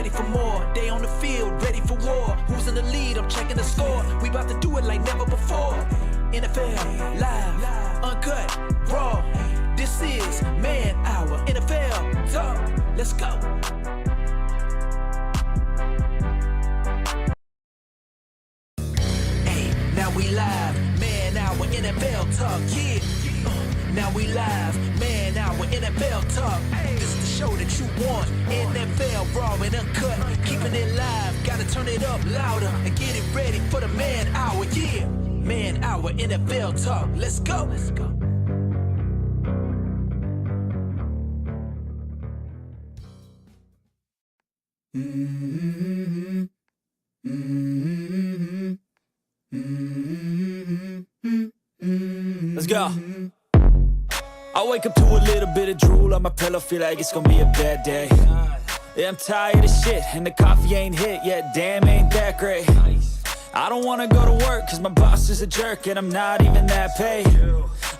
ready for more. They on the field, ready for war. Who's in the lead? I'm checking the score. We about to do it like never before. NFL live, uncut, raw. This is Man Hour. NFL talk. Let's go. Hey, now we live. Man Hour. NFL talk. Yeah. Now we live, Man Hour, NFL talk. This is the show that you want. NFL raw and uncut, keeping it live. Gotta turn it up louder and get it ready for the Man Hour. Yeah, Man Hour, NFL talk. Let's go. Let's go. Let's go. I wake up to a little bit of drool on my pillow, feel like it's gonna be a bad day. Yeah, I'm tired of shit, and the coffee ain't hit yet, damn, ain't that great. I don't wanna go to work, cause my boss is a jerk, and I'm not even that paid.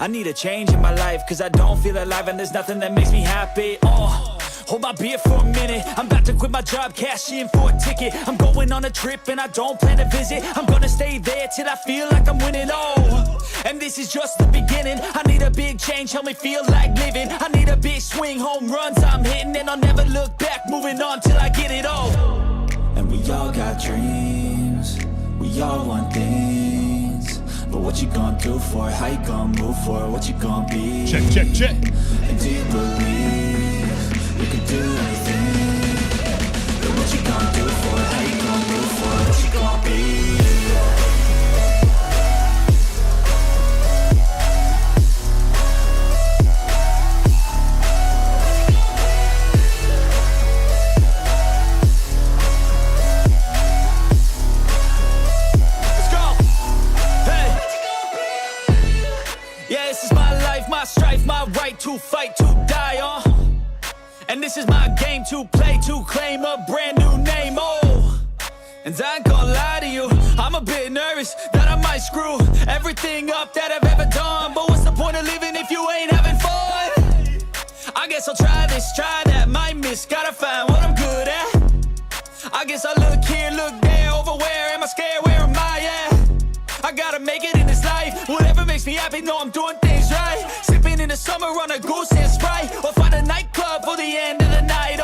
I need a change in my life, cause I don't feel alive, and there's nothing that makes me happy. Hold my beer for a minute, I'm about to quit my job, cash in for a ticket. I'm going on a trip and I don't plan to visit. I'm gonna stay there till I feel like I'm winning, and this is just the beginning. I need a big change, help me feel like living. I need a big swing, home runs I'm hitting, and I'll never look back, moving on till I get it all. And we all got dreams, we all want things, but what you gonna do for it? How you gonna move for it? What you gonna be? Check. And do you believe you can do anything? But what you gonna do for it? How you gonna move for it? What you gonna be? Let's go. Hey. Yeah, this is my life, my strife, my right to fight, to die on. And this is my game to play, to claim a brand new name, And I ain't gonna lie to you, I'm a bit nervous that I might screw everything up that I've ever done. But what's the point of living if you ain't having fun? I guess I'll try this, try that, might miss, gotta find what I'm good at. I guess I look here, look there, over where am I scared, where am I at? I gotta make it in this life, whatever makes me happy, know I'm doing things right. Sipping in the summer on a goose and Sprite, or find a nightclub for the end of the night,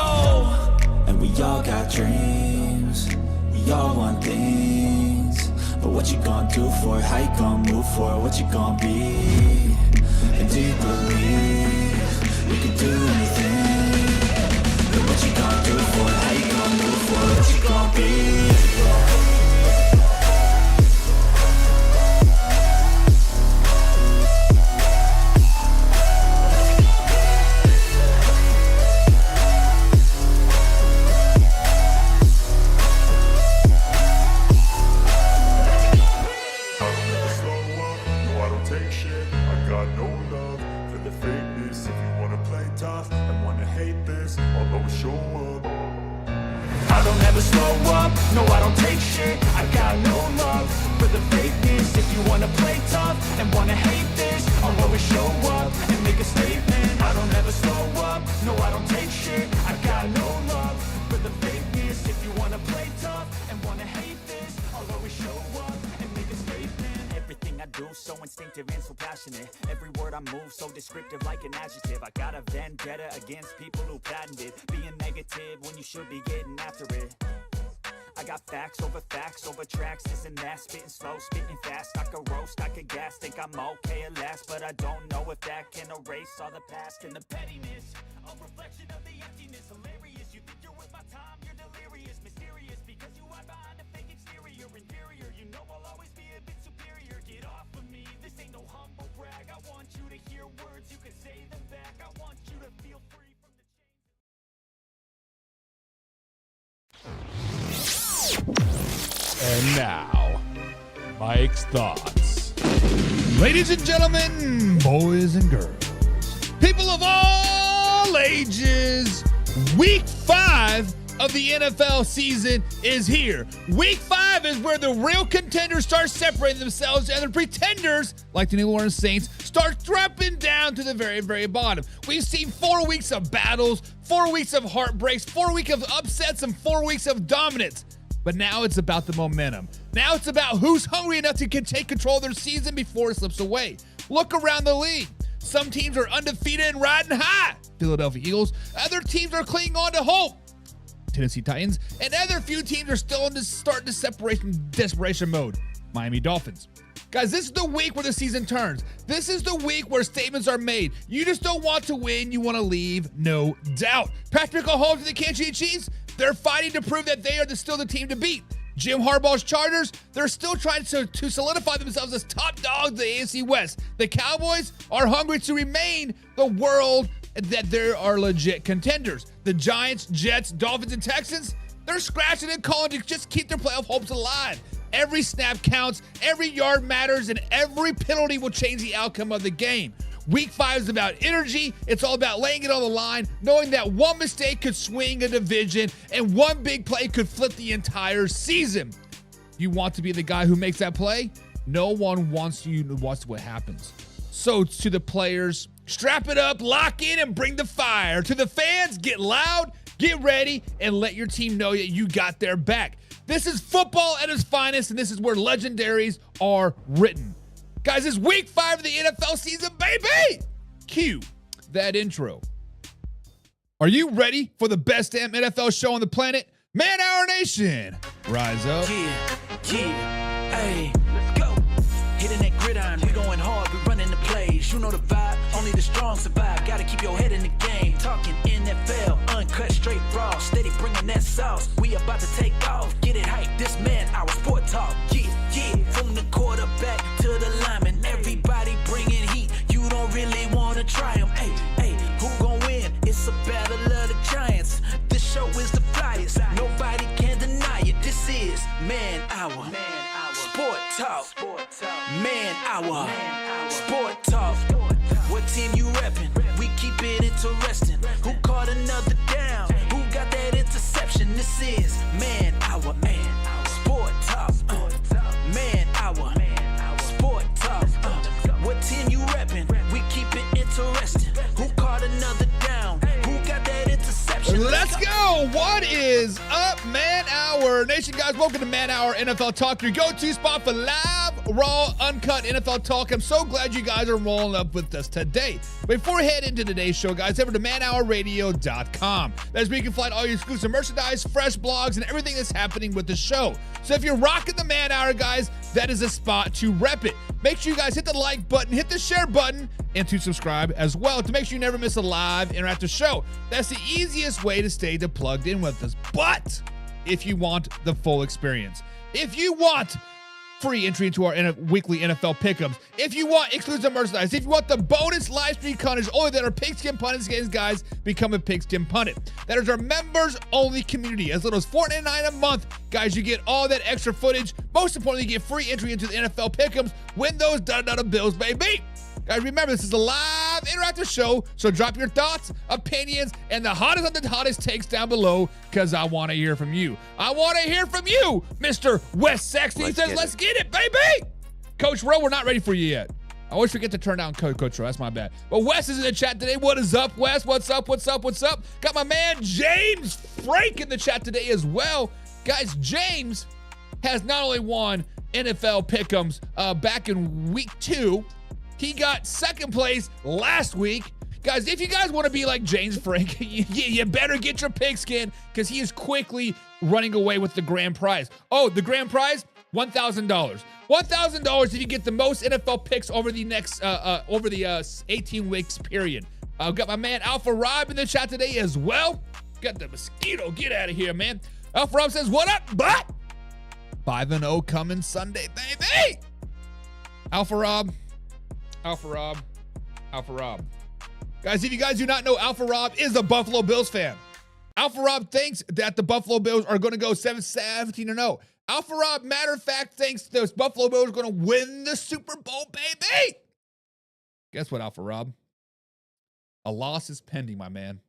And we all got dreams, we all want things, but what you gonna do for it? How you gonna move for it? What you gonna be? And do you believe you can do anything? But what you gonna do for it? How you gonna move for it? What you gonna be? No, I don't take shit, I got no love for the fakeness. If you wanna play tough and wanna hate this, I'll always show up and make a statement. I don't ever slow up, no, I don't take shit, I got no love for the fakeness. If you wanna play tough and wanna hate this, I'll always show up and make a statement. Everything I do so instinctive and so passionate. Every word I move so descriptive like an adjective. I got a vendetta against people who patented being negative when you should be getting after it. I got facts over tracks, this and that, spitting slow, spitting fast. I could roast, I could gas, think I'm okay at last, but I don't know if that can erase all the past and the pettiness. A reflection of the emptiness, hilarious. You think you're with my time, you're delirious, mysterious, because you hide behind a fake exterior. Inferior, you know I'll always be a bit superior. Get off of me, this ain't no humble brag. I want you to hear words, you can say them back. I want you to feel free from the And now, Mike's Thoughts. Ladies and gentlemen, boys and girls, people of all ages, Week 5 of the NFL season is here. Week 5 is where the real contenders start separating themselves and the pretenders, like the New Orleans Saints, start dropping down to the very, very bottom. We've seen 4 weeks of battles, 4 weeks of heartbreaks, 4 weeks of upsets, and 4 weeks of dominance. But now it's about the momentum. Now it's about who's hungry enough to take control of their season before it slips away. Look around the league. Some teams are undefeated and riding high. Philadelphia Eagles. Other teams are clinging on to hope. Tennessee Titans. And other few teams are still in this starting to desperation mode. Miami Dolphins. Guys, this is the week where the season turns. This is the week where statements are made. You just don't want to win. You want to leave, no doubt. Patrick Mahomes and the Kansas City Chiefs, they're fighting to prove that they are still the team to beat. Jim Harbaugh's Chargers, they're still trying to solidify themselves as top dogs of the AFC West. The Cowboys are hungry to remain the world that they are legit contenders. The Giants, Jets, Dolphins, and Texans, they're scratching and calling to just keep their playoff hopes alive. Every snap counts, every yard matters, and every penalty will change the outcome of the game. Week 5 is about energy. It's all about laying it on the line, knowing that one mistake could swing a division and one big play could flip the entire season. You want to be the guy who makes that play? No one wants you to watch what happens. So to the players, strap it up, lock in, and bring the fire. To the fans, get loud, get ready, and let your team know that you got their back. This is football at its finest, and this is where legendaries are written. Guys, it's week 5 of the NFL season, baby! Cue that intro. Are you ready for the best damn NFL show on the planet? Man Hour Nation, rise up. Yeah, hey, let's go. Hitting that gridiron, we going hard, we running the plays. You know the vibe, only the strong survive. Gotta keep your head in the game. Talking NFL, uncut, straight raw. Steady bringing that sauce. We about to take off, get it hype. This man, our sport talk. Yeah, from the quarterback to the lineman, everybody bringing heat. You don't really wanna try them. Hey, who gon' win? It's a battle of the giants. This show is the flyest. Nobody can deny it. This is Man Hour. Sport Talk. Man Hour. Sport Talk. What team you reppin'? We keep it interesting. Who caught another down? Who got that interception? This is Man Hour. Sport Talk. Man Hour. Sport Talk. What team you reppin'? We keep it interesting. Who caught another down? Who got that interception? Let's go. What is up, Man Hour Nation? Guys, welcome to Man Hour NFL Talk, your go-to spot for live, raw, uncut NFL talk. I'm so glad you guys are rolling up with us today. Before we head into today's show, guys, head over to manhourradio.com. That's where you can find all your exclusive merchandise, fresh blogs, and everything that's happening with the show. So if you're rocking the Man Hour, guys, that is a spot to rep it. Make sure you guys hit the like button, hit the share button, and to subscribe as well to make sure you never miss a live interactive show. That's the easiest way to stay plugged in with us. But if you want the full experience, if you want free entry into our weekly NFL pick'ems, if you want exclusive merchandise, if you want the bonus live stream coverage only that our Pigskin Pundits guys, become a Pigskin Pundit. That is our members only community. As little as $4.99 a month, guys, you get all that extra footage. Most importantly, you get free entry into the NFL pick'ems. Win those $1 bills, baby. Guys, remember, this is a live interactive show, so drop your thoughts, opinions, and the hottest of the hottest takes down below, because I want to hear from you. I want to hear from you, Mr. Wes Sexton. He says, let's get it, baby. Coach Rowe, we're not ready for you yet. I always forget to turn down Coach Rowe. That's my bad. But Wes is in the chat today. What is up, Wes? What's up? Got my man James Frank in the chat today as well. Guys, James has not only won NFL Pick'ems back in week 2, he got second place last week. Guys, if you guys want to be like James Frank, you better get your pigskin, because he is quickly running away with the grand prize. Oh, the grand prize? $1,000. $1,000 if you get the most NFL picks over the next 18 weeks period. I've got my man Alpha Rob in the chat today as well. Got the mosquito. Get out of here, man. Alpha Rob says, what up, but 5-0 coming Sunday, baby. Alpha Rob. Guys, if you guys do not know, Alpha Rob is a Buffalo Bills fan. Alpha Rob thinks that the Buffalo Bills are going to go 17-0. Alpha Rob, matter of fact, thinks those Buffalo Bills are going to win the Super Bowl, baby. Guess what, Alpha Rob? A loss is pending, my man.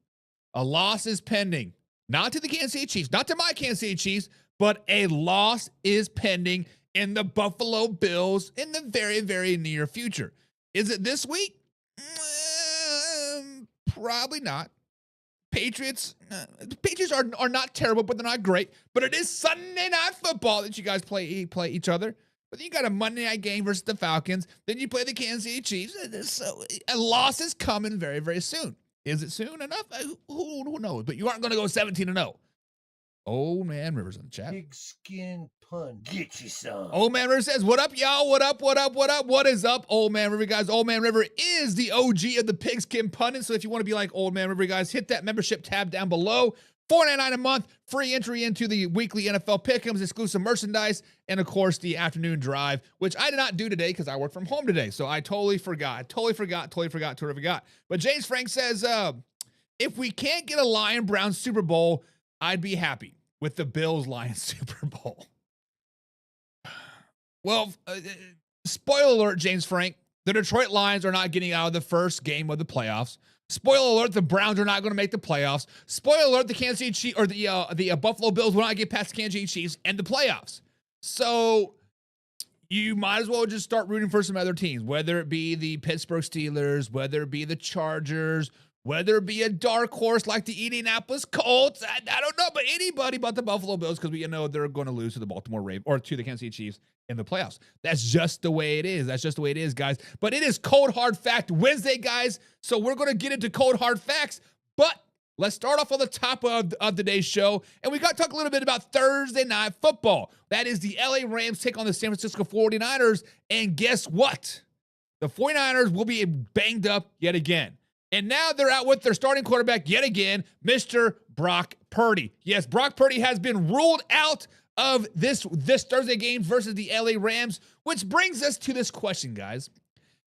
A loss is pending. not to the Kansas City Chiefs, not to my Kansas City Chiefs, but a loss is pending in the Buffalo Bills in the very, very near future. Is it this week? Probably not. The Patriots are not terrible, but they're not great. But it is Sunday Night Football that you guys play each other. But then you got a Monday night game versus the Falcons. Then you play the Kansas City Chiefs. So a loss is coming very, very soon. Is it soon enough? Who knows? But you aren't going to go 17-0. Old Man Rivers in the chat. Big skin pun. Get you some. Old Man River says, what up, y'all? What up? What is up, Old Man River, guys? Old Man River is the OG of the pigskin pundit. So if you want to be like Old Man River, guys, hit that membership tab down below. $4.99 a month, free entry into the weekly NFL Pick'ems, exclusive merchandise, and of course the afternoon drive, which I did not do today because I work from home today. So I totally forgot. But James Frank says, if we can't get a Lion Brown Super Bowl, I'd be happy with the Bills Lions Super Bowl. Well, spoiler alert, James Frank, the Detroit Lions are not getting out of the first game of the playoffs. Spoiler alert, the Browns are not going to make the playoffs. Spoiler alert, the Kansas City Chiefs or the Buffalo Bills will not get past the Kansas City Chiefs and the playoffs. So you might as well just start rooting for some other teams, whether it be the Pittsburgh Steelers, whether it be the Chargers, whether it be a dark horse like the Indianapolis Colts. I don't know, but anybody but the Buffalo Bills, because we know they're going to lose to the Baltimore Ravens or to the Kansas City Chiefs in the playoffs. That's just the way it is. That's just the way it is, guys. But it is Cold Hard Fact Wednesday, guys. So we're going to get into cold hard facts. But let's start off on the top of today's show. And we got to talk a little bit about Thursday Night Football. That is the LA Rams take on the San Francisco 49ers. And guess what? The 49ers will be banged up yet again. And now they're out with their starting quarterback yet again, Mr. Brock Purdy. Yes, Brock Purdy has been ruled out of this Thursday game versus the LA Rams, which brings us to this question, guys.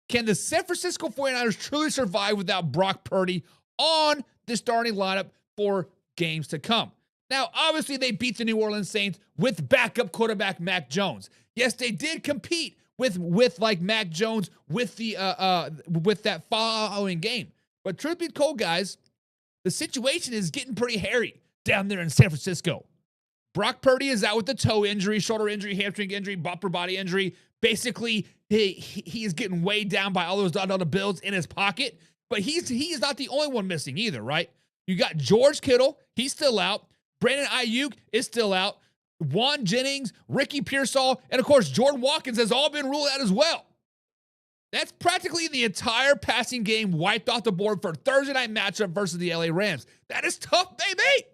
Can the San Francisco 49ers truly survive without Brock Purdy on the starting lineup for games to come? Now, obviously, they beat the New Orleans Saints with backup quarterback Mac Jones. Yes, they did compete with like Mac Jones with that following game. But truth be told, guys, the situation is getting pretty hairy down there in San Francisco. Brock Purdy is out with a toe injury, shoulder injury, hamstring injury, upper body injury. Basically, he is getting weighed down by all those dollar bills in his pocket. But he is not the only one missing either, right? You got George Kittle. He's still out. Brandon Ayuk is still out. Juan Jennings, Ricky Pearsall, and of course, Jordan Watkins has all been ruled out as well. That's practically the entire passing game wiped off the board for Thursday night matchup versus the LA Rams. That is tough, baby.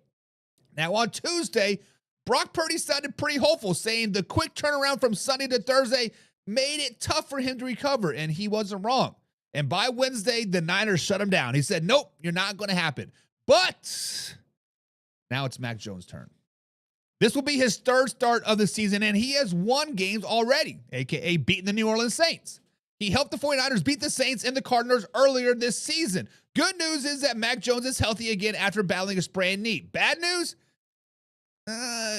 Now, on Tuesday, Brock Purdy sounded pretty hopeful, saying the quick turnaround from Sunday to Thursday made it tough for him to recover, and he wasn't wrong. And by Wednesday, the Niners shut him down. He said, nope, you're not going to happen. But now it's Mac Jones' turn. This will be his third start of the season, and he has won games already, a.k.a. beating the New Orleans Saints. He helped the 49ers beat the Saints and the Cardinals earlier this season. Good news is that Mac Jones is healthy again after battling a sprained knee. Bad news?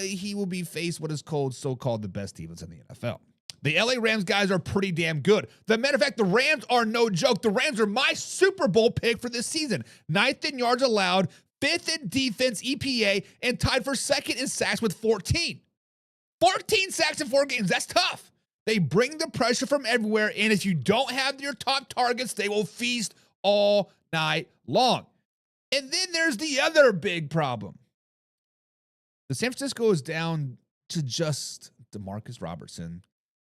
He will be faced what is called so-called the best defense in the NFL. The LA Rams guys are pretty damn good. The matter of fact, the Rams are no joke. The Rams are my Super Bowl pick for this season. 9th in yards allowed, 5th in defense EPA, and tied for 2nd in sacks with 14. 14 sacks in 4 games. That's tough. They bring the pressure from everywhere, and if you don't have your top targets, they will feast all night long. And then there's the other big problem. The San Francisco is down to just DeMarcus Robertson,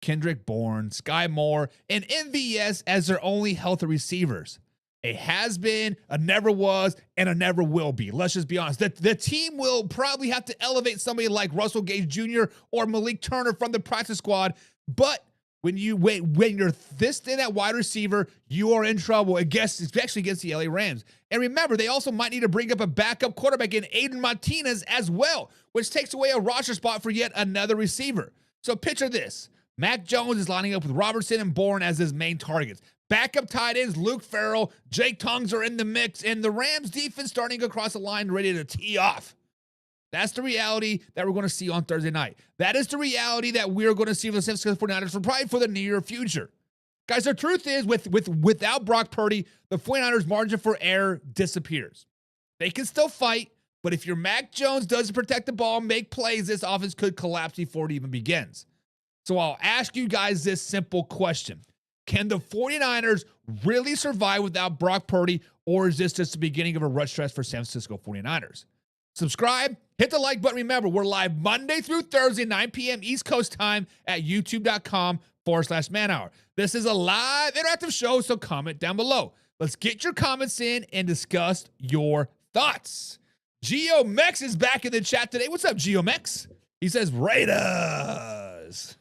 Kendrick Bourne, Sky Moore, and MVS as their only healthy receivers. A has been, a never was, and a never will be. Let's just be honest. The team will probably have to elevate somebody like Russell Gage Jr. or Malik Turner from the practice squad. But when you're this thin at wide receiver, you are in trouble, especially against the LA Rams. And remember, they also might need to bring up a backup quarterback in Aiden Martinez as well, which takes away a roster spot for yet another receiver. So picture this. Mac Jones is lining up with Robertson and Bourne as his main targets. Backup tight ends, Luke Farrell, Jake Tongs are in the mix, and the Rams defense starting across the line ready to tee off. That's the reality that we're going to see on Thursday night. That is the reality that we're going to see for the San Francisco 49ers for probably for the near future. Guys, the truth is, without Brock Purdy, the 49ers' margin for error disappears. They can still fight, But if your Mac Jones doesn't protect the ball, make plays, this offense could collapse before it even begins. So I'll ask you guys this simple question. Can the 49ers really survive without Brock Purdy, or is this just the beginning of a rush stress for San Francisco 49ers? Subscribe, hit the like button. Remember, we're live Monday through Thursday, 9 p.m. East Coast time at youtube.com/manhour. This is a live interactive show, so comment down below. Let's get your comments in and discuss your thoughts. GeoMex is back in the chat today. What's up, GeoMex? He says, Raiders.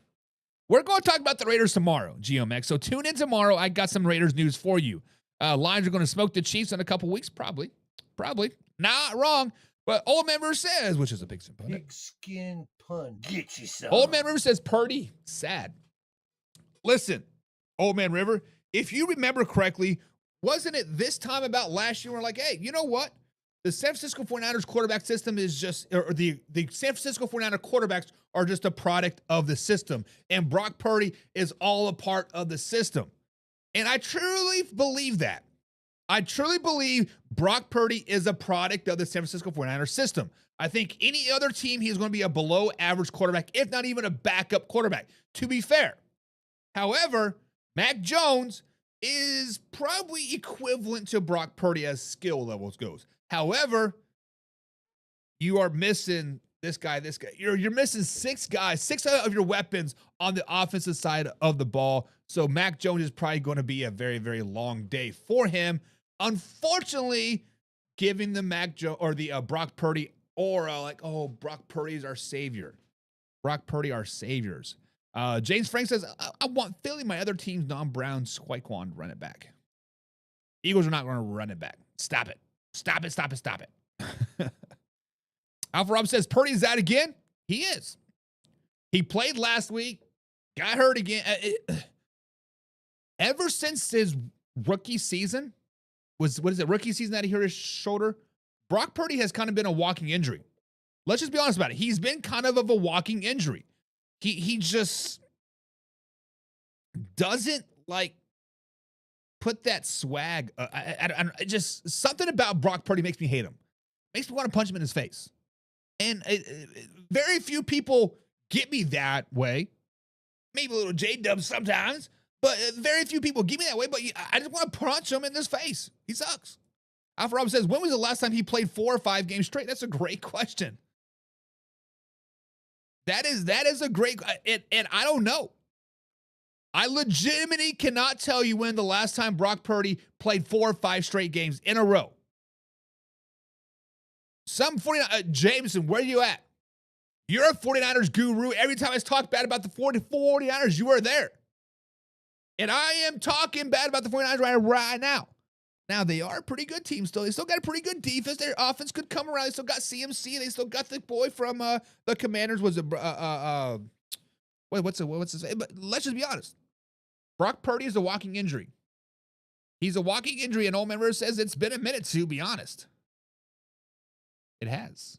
We're going to talk about the Raiders tomorrow, GeoMex. So tune in tomorrow. I got some Raiders news for you. Lions are going to smoke the Chiefs in a couple weeks, probably. Not wrong. But Old Man River says, which is a big pun. Big skin pun. Get you some. Old Man River says, Purdy, sad. Listen, Old Man River, if you remember correctly, wasn't it this time about last year? We're like, hey, you know what? The San Francisco 49ers quarterback system is just, or the San Francisco 49er quarterbacks are just a product of the system. And Brock Purdy is all a part of the system. And I truly believe that. I truly believe Brock Purdy is a product of the San Francisco 49er system. I think any other team, he's going to be a below average quarterback, if not even a backup quarterback, to be fair. However, Mac Jones is probably equivalent to Brock Purdy as skill levels goes. However, you are missing this guy. You're missing six guys, six of your weapons on the offensive side of the ball. So Mac Jones is probably going to be a very, very long day for him. Unfortunately, giving the Mac Jones or the Brock Purdy aura, like, oh, Brock Purdy's our savior. Brock Purdy, our saviors. James Frank says, I want Philly, my other team's non-Browns, Squaquan, run it back. Eagles are not going to run it back. Stop it. Stop it. Alpha Rob says, Purdy's out again? He is. He played last week, got hurt again. Ever since his rookie season, rookie season that he hurt his shoulder? Brock Purdy has kind of been a walking injury. Let's just be honest about it. He's been kind of a walking injury. He just doesn't like put that swag. Just something about Brock Purdy makes me hate him. Makes me want to punch him in his face. And very few people get me that way. Maybe a little J-dub sometimes, but very few people get me that way. But I just want to punch him in his face. He sucks. Alpha Rob says, when was the last time he played 4 or 5 games straight? That's a great question. That is a great, and I don't know. I legitimately cannot tell you when the last time Brock Purdy played 4 or 5 straight games in a row. Some 49, Jameson, where are you at? You're a 49ers guru. Every time I talk bad about the 49ers, you are there. And I am talking bad about the 49ers right now. Now, they are a pretty good team still. They still got a pretty good defense. Their offense could come around. They still got CMC. They still got the boy from the Commanders. Was it, what's his name? But let's just be honest. Brock Purdy is a walking injury. He's a walking injury, and Old Man River says it's been a minute, to be honest. It has.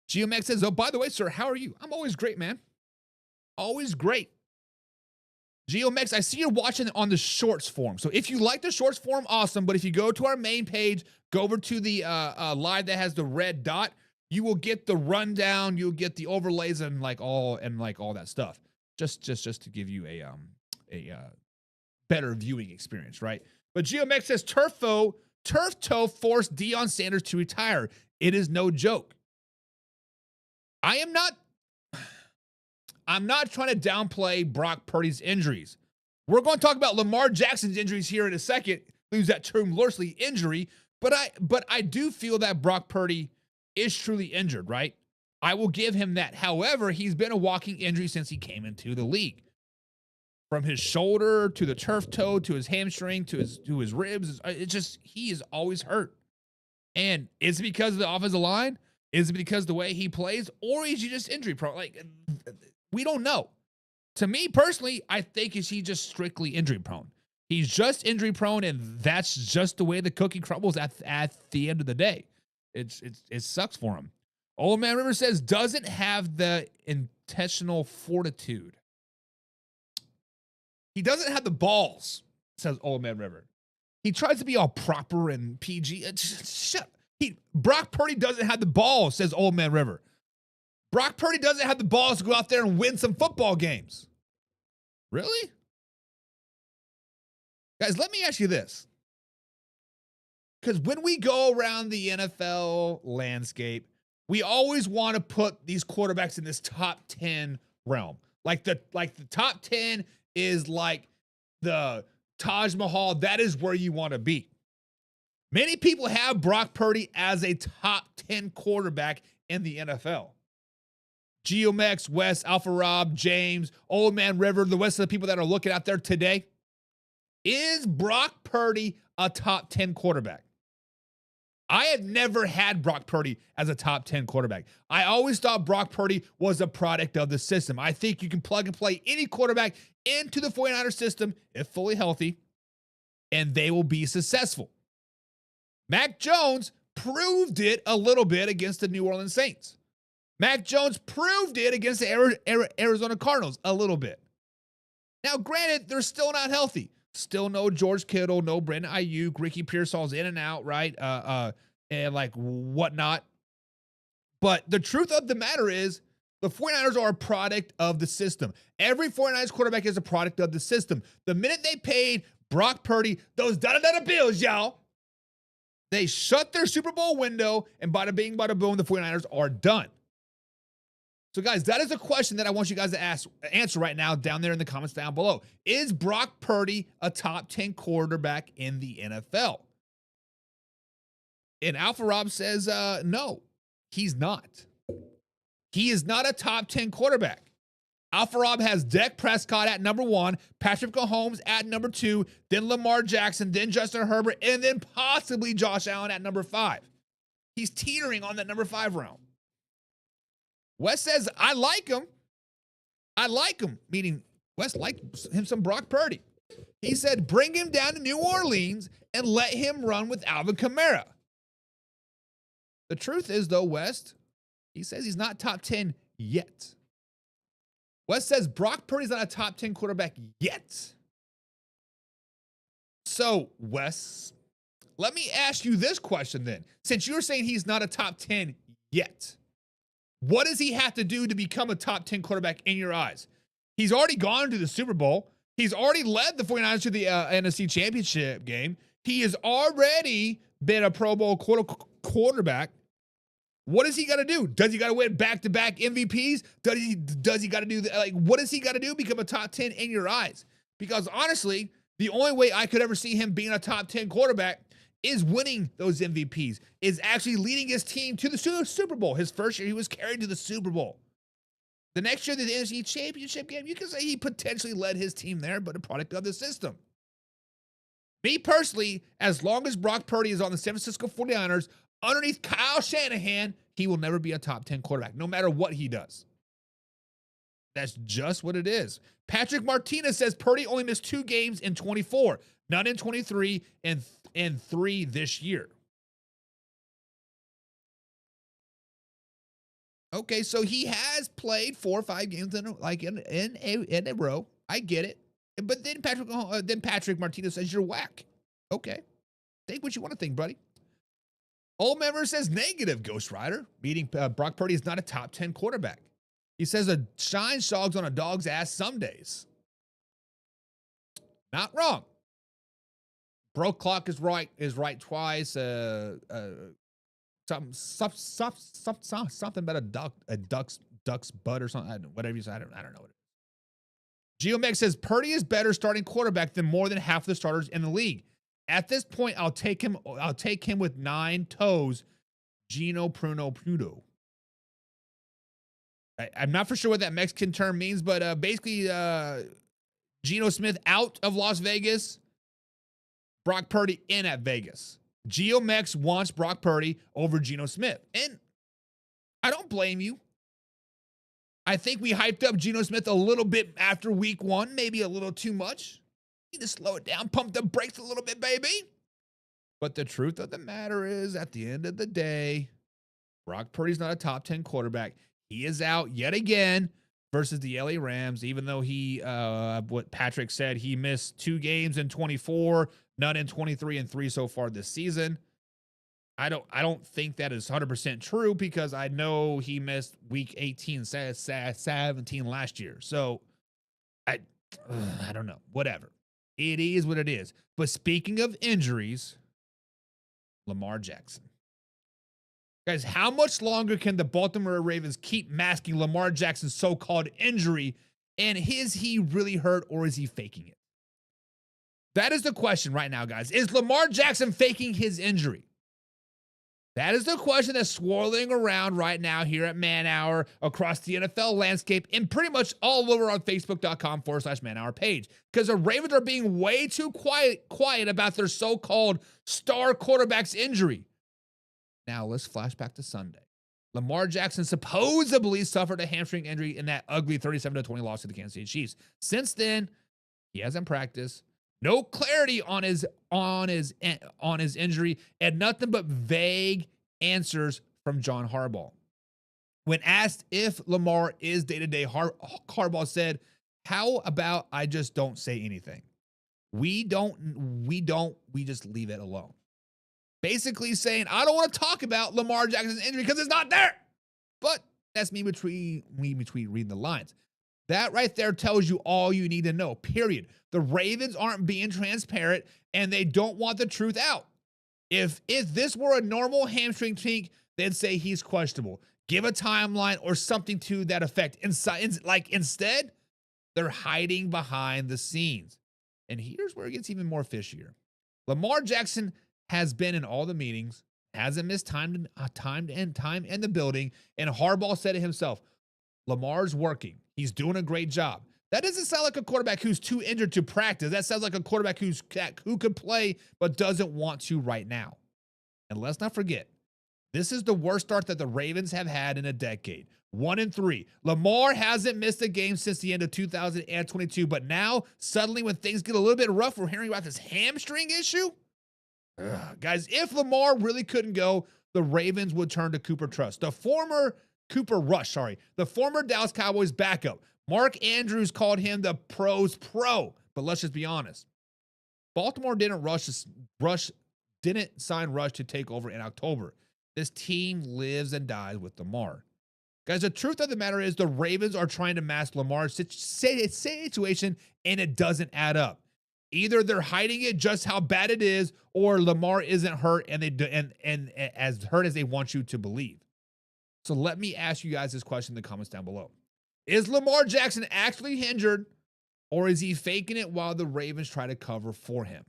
GeoMax says, oh, by the way, sir, how are you? I'm always great, man. Always great. GeoMex, I see you're watching on the shorts form. So if you like the shorts form, awesome. But if you go to our main page, go over to the live that has the red dot, you will get the rundown. You'll get the overlays and all that stuff. Just to give you a better viewing experience, right? But GeoMex says turf toe forced Deion Sanders to retire. It is no joke. I'm not trying to downplay Brock Purdy's injuries. We're going to talk about Lamar Jackson's injuries here in a second. Lose that term loosely, injury. But I do feel that Brock Purdy is truly injured, right? I will give him that. However, he's been a walking injury since he came into the league. From his shoulder to the turf toe to his hamstring to his ribs, he is always hurt. And is it because of the offensive line? Is it because of the way he plays? Or is he just injury prone? We don't know. To me personally, I think he just strictly injury prone. He's just injury prone, and that's just the way the cookie crumbles at the end of the day. It sucks for him. Old Man River says doesn't have the intentional fortitude. He doesn't have the balls, says Old Man River. He tries to be all proper and PG. Shut. Brock Purdy doesn't have the balls, says Old Man River. Brock Purdy doesn't have the balls to go out there and win some football games. Really? Guys, let me ask you this. Because when we go around the NFL landscape, we always want to put these quarterbacks in this top 10 realm. Like the top 10 is like the Taj Mahal. That is where you want to be. Many people have Brock Purdy as a top 10 quarterback in the NFL. Geomex, Wes, Alpha Rob, James, Old Man River, the rest of the people that are looking out there today. Is Brock Purdy a top 10 quarterback? I have never had Brock Purdy as a top 10 quarterback. I always thought Brock Purdy was a product of the system. I think you can plug and play any quarterback into the 49ers system if fully healthy, and they will be successful. Mac Jones proved it a little bit against the New Orleans Saints. Mac Jones proved it against the Arizona Cardinals a little bit. Now, granted, they're still not healthy. Still no George Kittle, no Brandon Ayuk, Ricky Pearsall's in and out, right? And like whatnot. But the truth of the matter is the 49ers are a product of the system. Every 49ers quarterback is a product of the system. The minute they paid Brock Purdy those da-da-da-da bills, y'all, they shut their Super Bowl window, and bada bing, bada boom, the 49ers are done. So, guys, that is a question that I want you guys to answer right now down there in the comments down below. Is Brock Purdy a top 10 quarterback in the NFL? And Alpha Rob says, no, he's not. He is not a top 10 quarterback. Alpha Rob has Dak Prescott at number 1, Patrick Mahomes at number 2, then Lamar Jackson, then Justin Herbert, and then possibly Josh Allen at number 5. He's teetering on that number 5 realm. Wes says, I like him. I like him, meaning Wes likes him some Brock Purdy. He said, bring him down to New Orleans and let him run with Alvin Kamara. The truth is, though, West, he says he's not top 10 yet. Wes says Brock Purdy's not a top 10 quarterback yet. So, Wes, let me ask you this question then. Since you're saying he's not a top 10 yet, what does he have to do to become a top 10 quarterback in your eyes? He's already gone to the Super Bowl. He's already led the 49ers to the NFC Championship game. He has already been a Pro Bowl quarterback. What does he got to do? Does he got to win back-to-back MVPs? Does he got to do what does he got to do to become a top 10 in your eyes? Because honestly, the only way I could ever see him being a top 10 quarterback is winning those MVPs, is actually leading his team to the Super Bowl. His first year, he was carried to the Super Bowl. The next year, the NFC Championship game, you can say he potentially led his team there, but a product of the system. Me personally, as long as Brock Purdy is on the San Francisco 49ers, underneath Kyle Shanahan, he will never be a top 10 quarterback, no matter what he does. That's just what it is. Patrick Martinez says Purdy only missed 2 games in 24, none in 23, and 3 this year. Okay, so he has played 4 or 5 games in a row. I get it. But then Patrick Martinez says you're whack. Okay. Think what you want to think, buddy. Old Member says negative, Ghost Rider, meaning Brock Purdy is not a top 10 quarterback. He says a shine shogs on a dog's ass some days. Not wrong. Broke clock is right twice. Something about a duck's butt or something. Whatever you say, I don't know what it is. Geomex says Purdy is better starting quarterback than more than half the starters in the league. At this point, I'll take him with 9 toes. Gino Pruno Pluto. I'm not for sure what that Mexican term means, but basically, Geno Smith out of Las Vegas, Brock Purdy in at Vegas. GeoMex wants Brock Purdy over Geno Smith. And I don't blame you. I think we hyped up Geno Smith a little bit after week 1, maybe a little too much. Need to slow it down, pump the brakes a little bit, baby. But the truth of the matter is, at the end of the day, Brock Purdy's not a top 10 quarterback. He is out yet again versus the LA Rams, even though he, what Patrick said, he missed 2 games in 24, none in 23, and 3 so far this season. I don't think that is 100% true because I know he missed week 18, 17 last year. So I don't know. Whatever. It is what it is. But speaking of injuries, Lamar Jackson. Guys, how much longer can the Baltimore Ravens keep masking Lamar Jackson's so-called injury? And is he really hurt or is he faking it? That is the question right now, guys. Is Lamar Jackson faking his injury? That is the question that's swirling around right now here at Man Hour, across the NFL landscape, and pretty much all over on Facebook.com/Man Hour page. Because the Ravens are being way too quiet about their so-called star quarterback's injury. Now, let's flash back to Sunday. Lamar Jackson supposedly suffered a hamstring injury in that ugly 37-20 loss to the Kansas City Chiefs. Since then, he hasn't practiced. No clarity on his injury, and nothing but vague answers from John Harbaugh. When asked if Lamar is day-to-day, Harbaugh said, "How about I just don't say anything? We just leave it alone." Basically saying, I don't want to talk about Lamar Jackson's injury because it's not there. But that's me between reading the lines. That right there tells you all you need to know, period. The Ravens aren't being transparent, and they don't want the truth out. If this were a normal hamstring tweak, they'd say he's questionable. Give a timeline or something to that effect. Instead, they're hiding behind the scenes. And here's where it gets even more fishier. Lamar Jackson has been in all the meetings, hasn't missed time in the building, and Harbaugh said it himself. Lamar's working. He's doing a great job. That doesn't sound like a quarterback who's too injured to practice. That sounds like a quarterback who could play but doesn't want to right now. And let's not forget, this is the worst start that the Ravens have had in a decade. 1-3. Lamar hasn't missed a game since the end of 2022, but now, suddenly, when things get a little bit rough, we're hearing about this hamstring issue. Guys, if Lamar really couldn't go, the Ravens would turn to Cooper Rush, the former Dallas Cowboys backup. Mark Andrews called him the pro's pro, but let's just be honest. Baltimore didn't sign Rush to take over in October. This team lives and dies with Lamar. Guys, the truth of the matter is the Ravens are trying to mask Lamar's situation, and it doesn't add up. Either they're hiding it just how bad it is, or Lamar isn't hurt and as hurt as they want you to believe. So let me ask you guys this question in the comments down below. Is Lamar Jackson actually injured, or is he faking it while the Ravens try to cover for him?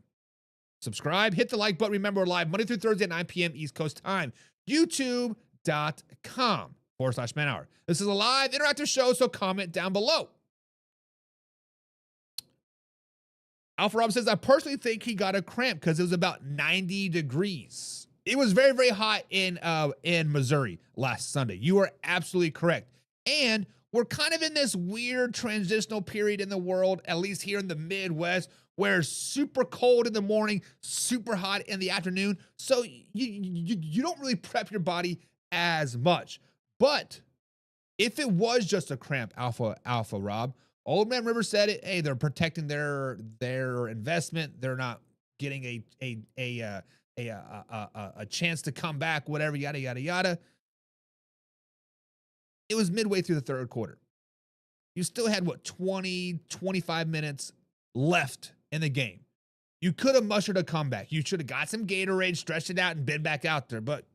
Subscribe, hit the like button. Remember, we're live Monday through Thursday at 9 p.m. East Coast time. YouTube.com/Man Hour. This is a live interactive show, so comment down below. Alpha Rob says, I personally think he got a cramp because it was about 90 degrees. It was very, very hot in Missouri last Sunday. You are absolutely correct. And we're kind of in this weird transitional period in the world, at least here in the Midwest, where it's super cold in the morning, super hot in the afternoon. So you don't really prep your body as much. But if it was just a cramp, Alpha Rob, Old Man River said it. Hey, they're protecting their investment. They're not getting a chance to come back. Whatever, yada yada yada. It was midway through the third quarter. You still had 25 minutes left in the game. You could have mustered a comeback. You should have got some Gatorade, stretched it out, and been back out there. But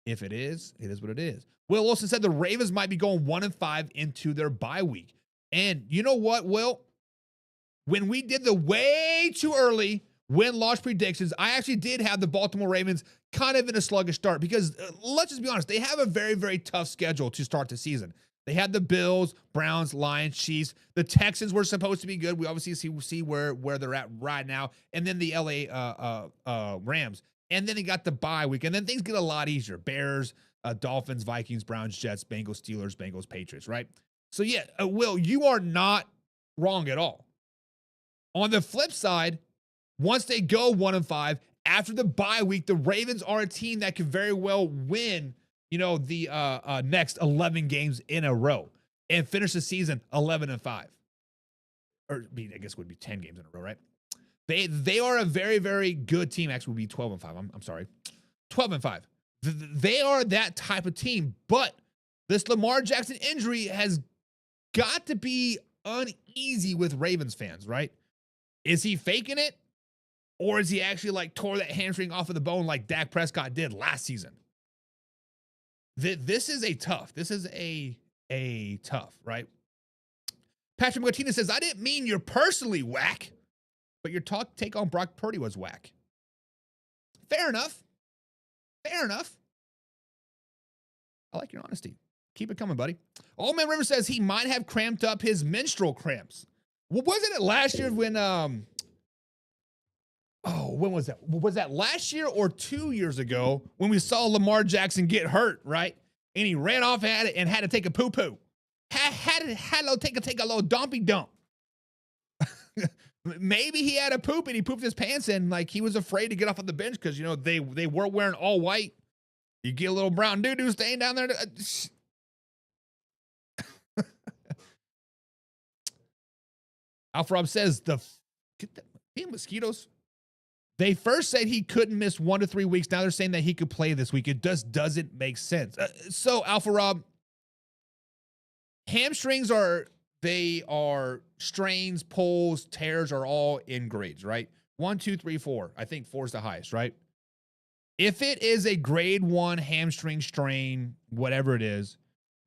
if it is what it is. Will Wilson said the Ravens might be going 1-5 into their bye week. And you know what, Will? When we did the way too early win-loss predictions, I actually did have the Baltimore Ravens kind of in a sluggish start because, let's just be honest, they have a very, very tough schedule to start the season. They had the Bills, Browns, Lions, Chiefs. The Texans were supposed to be good. We obviously see where they're at right now. And then the LA Rams. And then they got the bye week. And then things get a lot easier. Bears, Dolphins, Vikings, Browns, Jets, Bengals, Steelers, Bengals, Patriots, right? So, yeah, Will, you are not wrong at all. On the flip side, once they go 1-5, after the bye week, the Ravens are a team that could very well win, the next 11 games in a row and finish the season 11-5. Or, I guess it would be 10 games in a row, right? They are a very, very good team. Actually, would be 12-5. I'm sorry. 12-5. They are that type of team, but this Lamar Jackson injury has got to be uneasy with Ravens fans, right? Is he faking it? Or is he actually like tore that hamstring off of the bone like Dak Prescott did last season? This is a tough, right? Patrick Martinez says, I didn't mean you're personally whack, but your take on Brock Purdy was whack. Fair enough. Fair enough. I like your honesty. Keep it coming, buddy. Old Man River says he might have cramped up his menstrual cramps. Well, wasn't it last year when, when was that? Was that last year or 2 years ago when we saw Lamar Jackson get hurt, right? And he ran off and had to take a poo-poo. Had to take a little dumpy dump. Maybe he had a poop and he pooped his pants in, like he was afraid to get off of the bench because, you know, they were wearing all white. You get a little brown doo-doo staying down there. Alfred says the mosquitoes. They first said he couldn't miss 1 to 3 weeks. Now they're saying that he could play this week. It just doesn't make sense. So Alpha Rob, hamstrings are strains, pulls, tears are all in grades, right? 1, 2, 3, 4. I think 4 is the highest, right? If it is a grade 1 hamstring strain, whatever it is,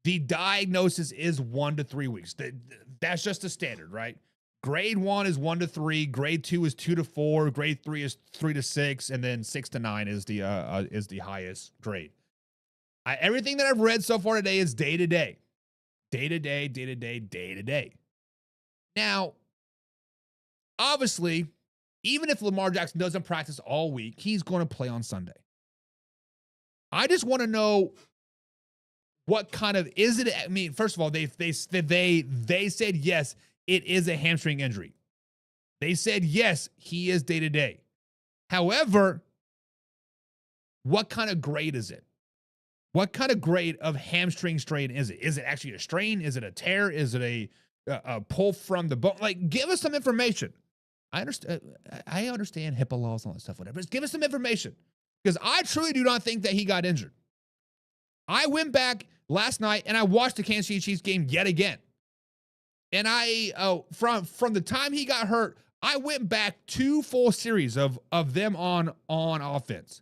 the diagnosis is 1 to 3 weeks. That's just the standard, right? Grade 1 is 1 to 3. Grade 2 is 2 to 4. Grade 3 is 3 to 6, and then 6 to 9 is the highest grade. Everything that I've read so far today is day to day. Day to day, day to day, day to day. Now, obviously, even if Lamar Jackson doesn't practice all week, he's going to play on Sunday. I just want to know what kind of is it. I mean, first of all, they said yes, it is a hamstring injury. They said yes, he is day to day. However, what kind of grade is it? What kind of grade of hamstring strain is it? Is it actually a strain? Is it a tear? Is it a pull from the bone? Like, give us some information. I understand HIPAA laws and all that stuff, whatever. Just give us some information. Because I truly do not think that he got injured. I went back last night and I watched the Kansas City Chiefs game yet again. And from the time he got hurt, I went back 2 full series of them on offense.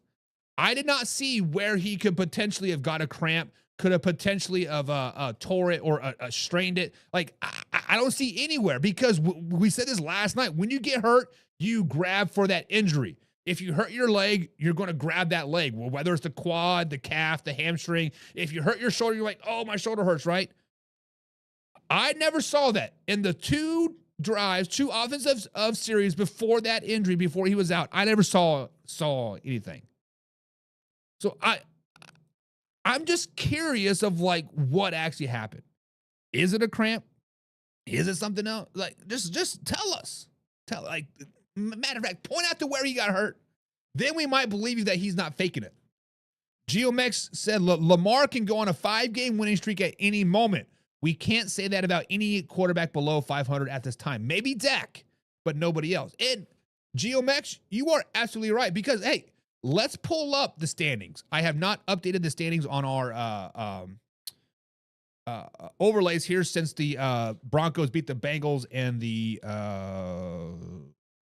I did not see where he could potentially have got a cramp, could have potentially have tore it or strained it. Like, I don't see anywhere because we said this last night. When you get hurt, you grab for that injury. If you hurt your leg, you're going to grab that leg. Well, whether it's the quad, the calf, the hamstring. If you hurt your shoulder, you're like, oh, my shoulder hurts, right? I never saw that in the 2 offensive series before that injury, before he was out. I never saw anything. So I'm just curious of like what actually happened. Is it a cramp? Is it something else? Like, just tell us. Matter of fact, point out to where he got hurt. Then we might believe you that he's not faking it. Geomex said Lamar can go on a 5-game winning streak at any moment. We can't say that about any quarterback below 500 at this time. Maybe Dak, but nobody else. And Geomex, you are absolutely right because, hey, let's pull up the standings. I have not updated the standings on our overlays here since the Broncos beat the Bengals and the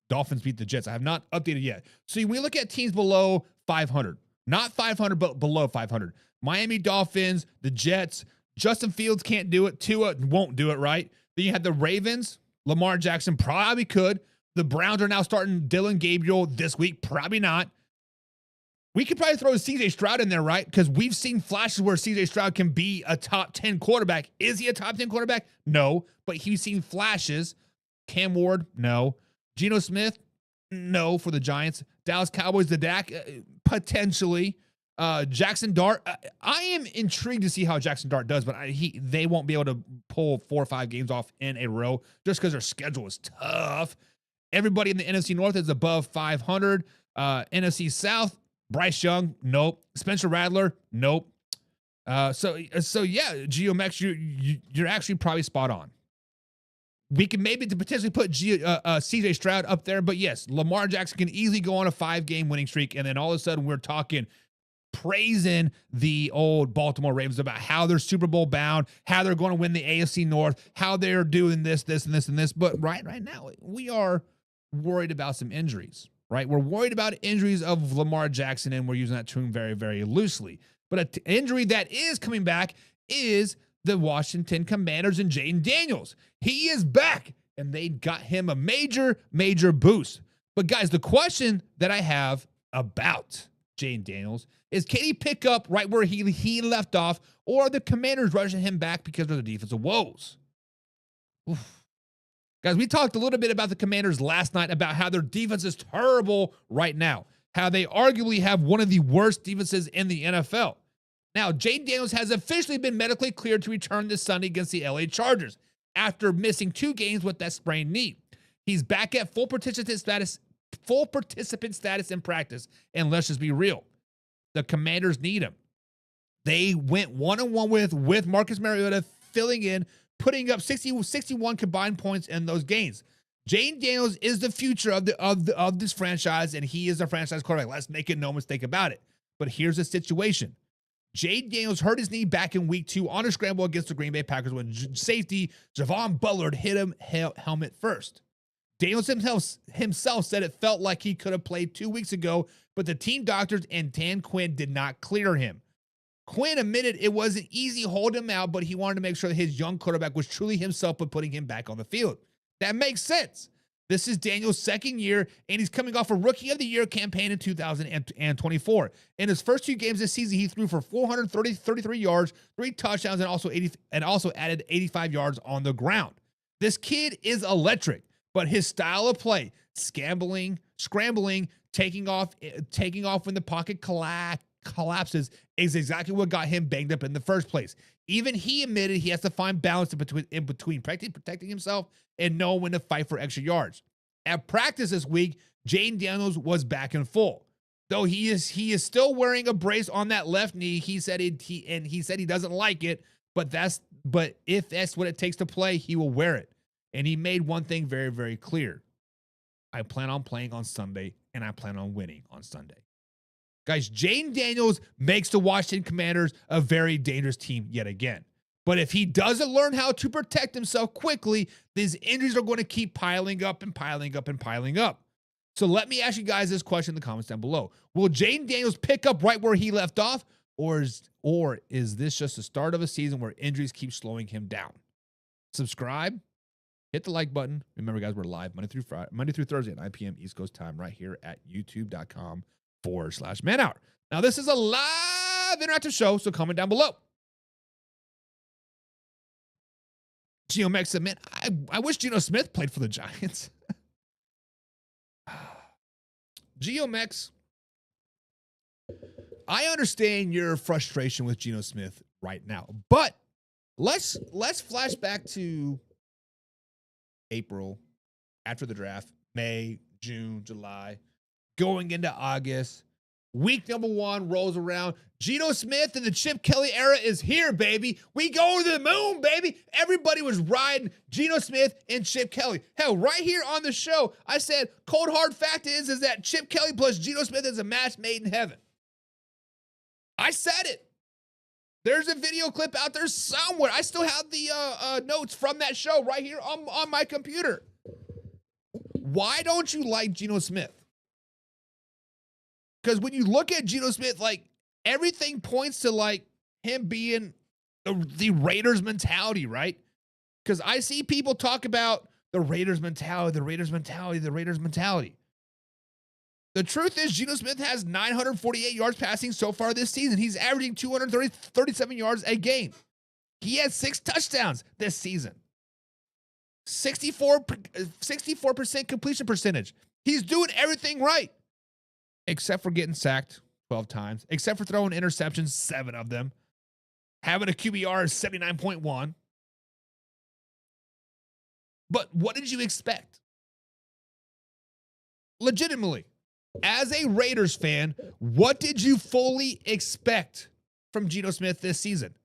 Dolphins beat the Jets. I have not updated yet. So we look at teams below 500. Not 500, but below 500. Miami Dolphins, the Jets. Justin Fields can't do it. Tua won't do it, right? Then you have the Ravens. Lamar Jackson probably could. The Browns are now starting Dylan Gabriel this week. Probably not. We could probably throw C.J. Stroud in there, right? Because we've seen flashes where C.J. Stroud can be a top 10 quarterback. Is he a top 10 quarterback? No. But he's seen flashes. Cam Ward? No. Geno Smith? No, for the Giants. Dallas Cowboys, the Dak? Potentially. Jackson Dart? I am intrigued to see how Jackson Dart does, but they won't be able to pull 4 or 5 games off in a row just because their schedule is tough. Everybody in the NFC North is above 500. NFC South, Bryce Young, nope. Spencer Rattler, nope. So yeah, Geomex, you're actually probably spot on. We can maybe potentially put C.J. Stroud up there, but yes, Lamar Jackson can easily go on a 5-game winning streak, and then all of a sudden we're talking praising the old Baltimore Ravens about how they're Super Bowl bound, how they're going to win the AFC North, how they're doing this, this, and this, and this. But right now, we are worried about some injuries, right? We're worried about injuries of Lamar Jackson, and we're using that term very, very loosely. But an injury that is coming back is the Washington Commanders and Jayden Daniels. He is back, and they got him a major, major boost. But guys, the question that I have about Jayden Daniels is, can he pick up right where he left off, or are the Commanders rushing him back because of the defensive woes? Oof. Guys, we talked a little bit about the Commanders last night about how their defense is terrible right now, how they arguably have one of the worst defenses in the NFL. Now, Jayden Daniels has officially been medically cleared to return this Sunday against the LA Chargers after missing 2 games with that sprained knee. He's back at full participant status in practice, and let's just be real. The Commanders need him. They went 1-on-1 with Marcus Mariota filling in, putting up 61 combined points in those games. Jayden Daniels is the future of this franchise, and he is a franchise quarterback. Let's make it no mistake about it. But here's the situation. Jayden Daniels hurt his knee back in week 2 on a scramble against the Green Bay Packers when safety Javon Bullard hit him helmet first. Daniels himself said it felt like he could have played 2 weeks ago, but the team doctors and Dan Quinn did not clear him. Quinn admitted it wasn't easy holding him out, but he wanted to make sure that his young quarterback was truly himself by putting him back on the field. That makes sense. This is Daniels' second year, and he's coming off a Rookie of the Year campaign in 2024. In his first 2 games this season, he threw for 433 yards, 3 touchdowns, and also added 85 yards on the ground. This kid is electric, but his style of play, scrambling, taking off when the pocket collapses, is exactly what got him banged up in the first place. Even he admitted he has to find balance in between protecting himself and know when to fight for extra yards. At practice this week, Jayden Daniels was back in full. Though he is still wearing a brace on that left knee. He said he doesn't like it, but if that's what it takes to play, he will wear it. And he made one thing very, very clear. I plan on playing on Sunday, and I plan on winning on Sunday. Guys, Jayden Daniels makes the Washington Commanders a very dangerous team yet again. But if he doesn't learn how to protect himself quickly, these injuries are going to keep piling up and piling up and piling up. So let me ask you guys this question in the comments down below. Will Jayden Daniels pick up right where he left off, or is this just the start of a season where injuries keep slowing him down? Subscribe. Hit the like button. Remember, guys, we're live Monday through Thursday at 9 p.m. East Coast time right here at youtube.com/manhour. Now, this is a live interactive show, so comment down below. Geno Max said, man, I wish Geno Smith played for the Giants. Geno Max, I understand your frustration with Geno Smith right now, but let's flash back to April, after the draft, May, June, July, going into August. Week number 1 rolls around. Geno Smith and the Chip Kelly era is here, baby. We go to the moon, baby. Everybody was riding Geno Smith and Chip Kelly. Hell, right here on the show, I said, cold hard fact is that Chip Kelly plus Geno Smith is a match made in heaven. I said it. There's a video clip out there somewhere. I still have the notes from that show right here on my computer. Why don't you like Geno Smith? Because when you look at Geno Smith, like, everything points to, like, him being the Raiders mentality, right? Because I see people talk about the Raiders mentality. The truth is, Geno Smith has 948 yards passing so far this season. He's averaging 237 yards a game. He has 6 touchdowns this season. 64% completion percentage. He's doing everything right, except for getting sacked 12 times, except for throwing interceptions, 7 of them, having a QBR of 79.1. But what did you expect? Legitimately, as a Raiders fan, what did you fully expect from Geno Smith this season?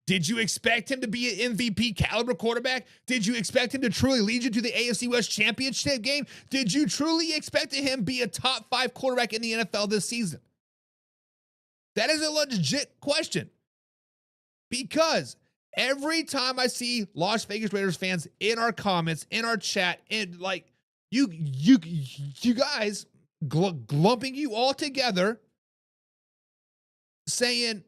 Did you expect him to be an MVP caliber quarterback? Did you expect him to truly lead you to the AFC West championship game? Did you truly expect him to be a top 5 quarterback in the NFL this season? That is a legit question. Because every time I see Las Vegas Raiders fans in our comments, in our chat, and like you guys lumping you all together, saying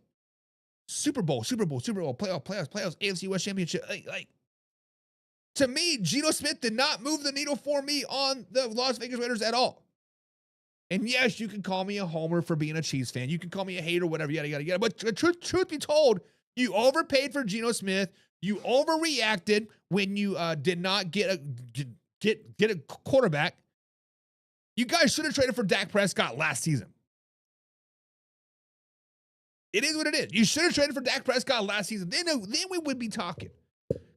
Super Bowl, playoffs, AFC West Championship. Like to me, Geno Smith did not move the needle for me on the Las Vegas Raiders at all. And yes, you can call me a homer for being a Chiefs fan. You can call me a hater, whatever, yada. But truth be told, you overpaid for Geno Smith. You overreacted when you did not get a quarterback. You guys should have traded for Dak Prescott last season. It is what it is. You should have traded for Dak Prescott last season. Then we would be talking.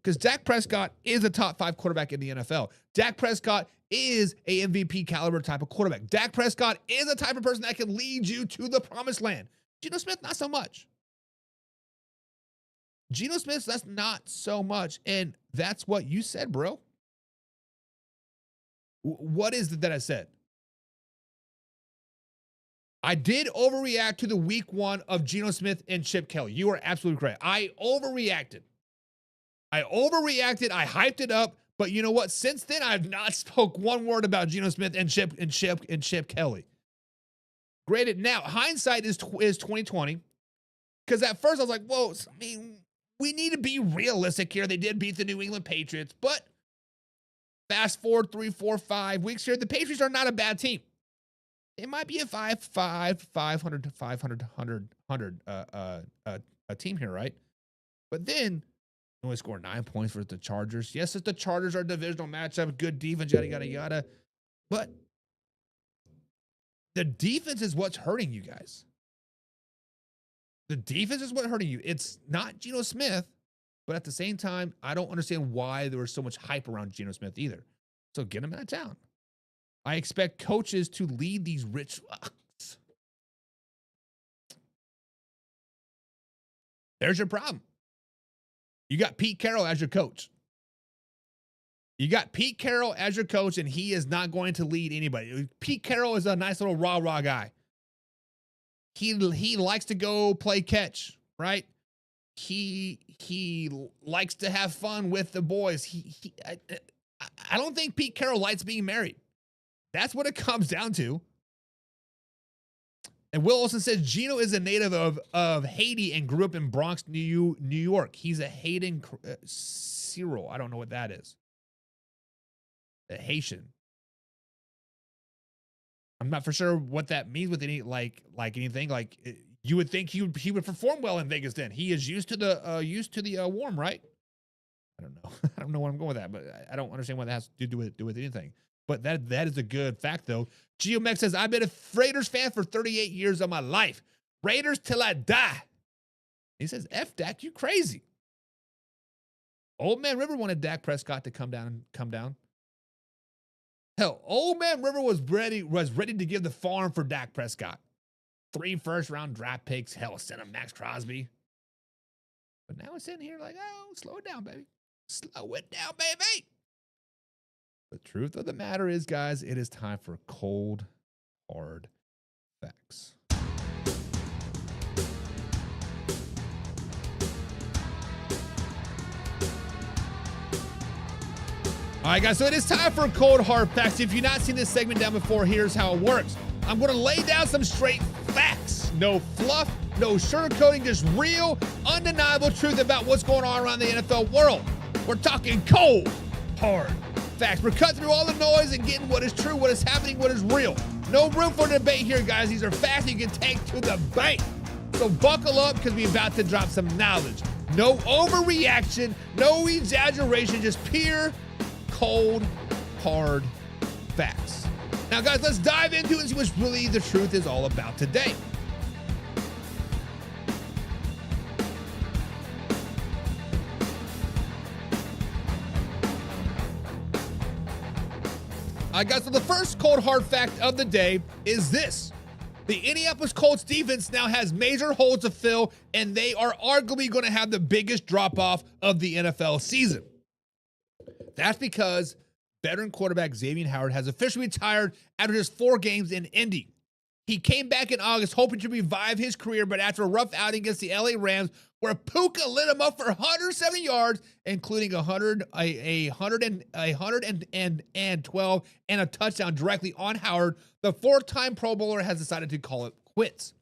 Because Dak Prescott is a top 5 quarterback in the NFL. Dak Prescott is a MVP caliber type of quarterback. Dak Prescott is a type of person that can lead you to the promised land. Geno Smith, not so much. Geno Smith, that's not so much. And that's what you said, bro. What is it that I said? I did overreact to the week 1 of Geno Smith and Chip Kelly. You are absolutely correct. I overreacted. I hyped it up. But you know what? Since then, I've not spoke one word about Geno Smith and Chip Kelly. Granted, now hindsight is 2020. Because at first I was like, whoa, I mean, we need to be realistic here. They did beat the New England Patriots, but fast forward 3, 4, 5 weeks here, the Patriots are not a bad team. It might be a 500 a team here, right? But then only scored 9 points for the Chargers. Yes, it's the Chargers are a divisional matchup, good defense, yada. But the defense is what's hurting you guys. The defense is what's hurting you. It's not Geno Smith, but at the same time, I don't understand why there was so much hype around Geno Smith either. So get him out of town. I expect coaches to lead these rich fucks. There's your problem. You got Pete Carroll as your coach. And he is not going to lead anybody. Pete Carroll is a nice little rah-rah guy. He likes to go play catch, right? He likes to have fun with the boys. I don't think Pete Carroll likes being married. That's what it comes down to. And Will Olson says Geno is a native of Haiti and grew up in Bronx, New York. He's a Hayden Cyril. I don't know what that is. A Haitian. I'm not for sure what that means with any like anything. Like you would think he would perform well in Vegas. Then he is used to the warm, right? I don't know. I don't know where I'm going with that, but I don't understand what that has to do with anything. But that is a good fact, though. Geomex says, I've been a Raiders fan for 38 years of my life. Raiders till I die. He says, F Dak, you crazy. Old Man River wanted Dak Prescott to come down. Hell, Old Man River was ready to give the farm for Dak Prescott. 3 first-round draft picks. Hell, sent him Max Crosby. But now it's sitting here like, oh, slow it down, baby. Slow it down, baby. The truth of the matter is, guys, it is time for cold, hard facts. All right, guys, so it is time for cold, hard facts. If you've not seen this segment down before, here's how it works. I'm going to lay down some straight facts. No fluff, no sugarcoating, just real, undeniable truth about what's going on around the NFL world. We're talking cold, hard facts. We're cutting through all the noise and getting what is true, what is happening, what is real. No room for debate here, guys. These are facts you can take to the bank. So buckle up because we're about to drop some knowledge. No overreaction, no exaggeration, just pure, cold, hard facts. Now, guys, let's dive into it and see what really the truth is all about today. All right, guys, so the first cold hard fact of the day is this. The Indianapolis Colts defense now has major holes to fill, and they are arguably going to have the biggest drop-off of the NFL season. That's because veteran quarterback Xavien Howard has officially retired after just 4 games in Indy. He came back in August hoping to revive his career, but after a rough outing against the LA Rams, where Puka lit him up for 170 yards, including 112 and a touchdown directly on Howard, the four-time Pro Bowler has decided to call it quits.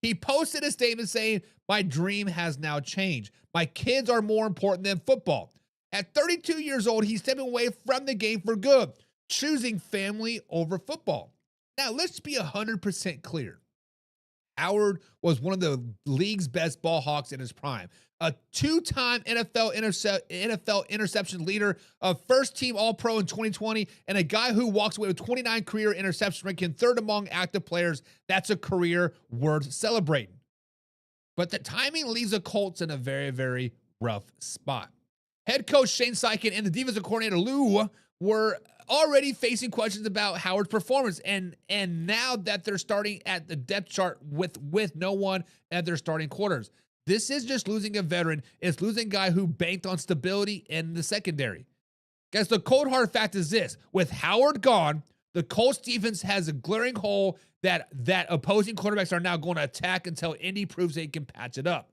He posted a statement saying, "My dream has now changed. My kids are more important than football." At 32 years old, he's stepping away from the game for good, choosing family over football. Now, let's be 100% clear. Howard was one of the league's best ball hawks in his prime, a two-time NFL interception leader, a first-team All-Pro in 2020, and a guy who walks away with 29 career interceptions, ranking third among active players. That's a career worth celebrating. But the timing leaves the Colts in a very, very rough spot. Head coach Shane Steichen and the defensive coordinator Lou were already facing questions about Howard's performance, and now that they're starting at the depth chart with no one at their starting quarters. This is just losing a veteran. It's losing a guy who banked on stability in the secondary. Guys, the cold hard fact is this. With Howard gone, the Colts defense has a glaring hole that opposing quarterbacks are now going to attack until Indy proves they can patch it up.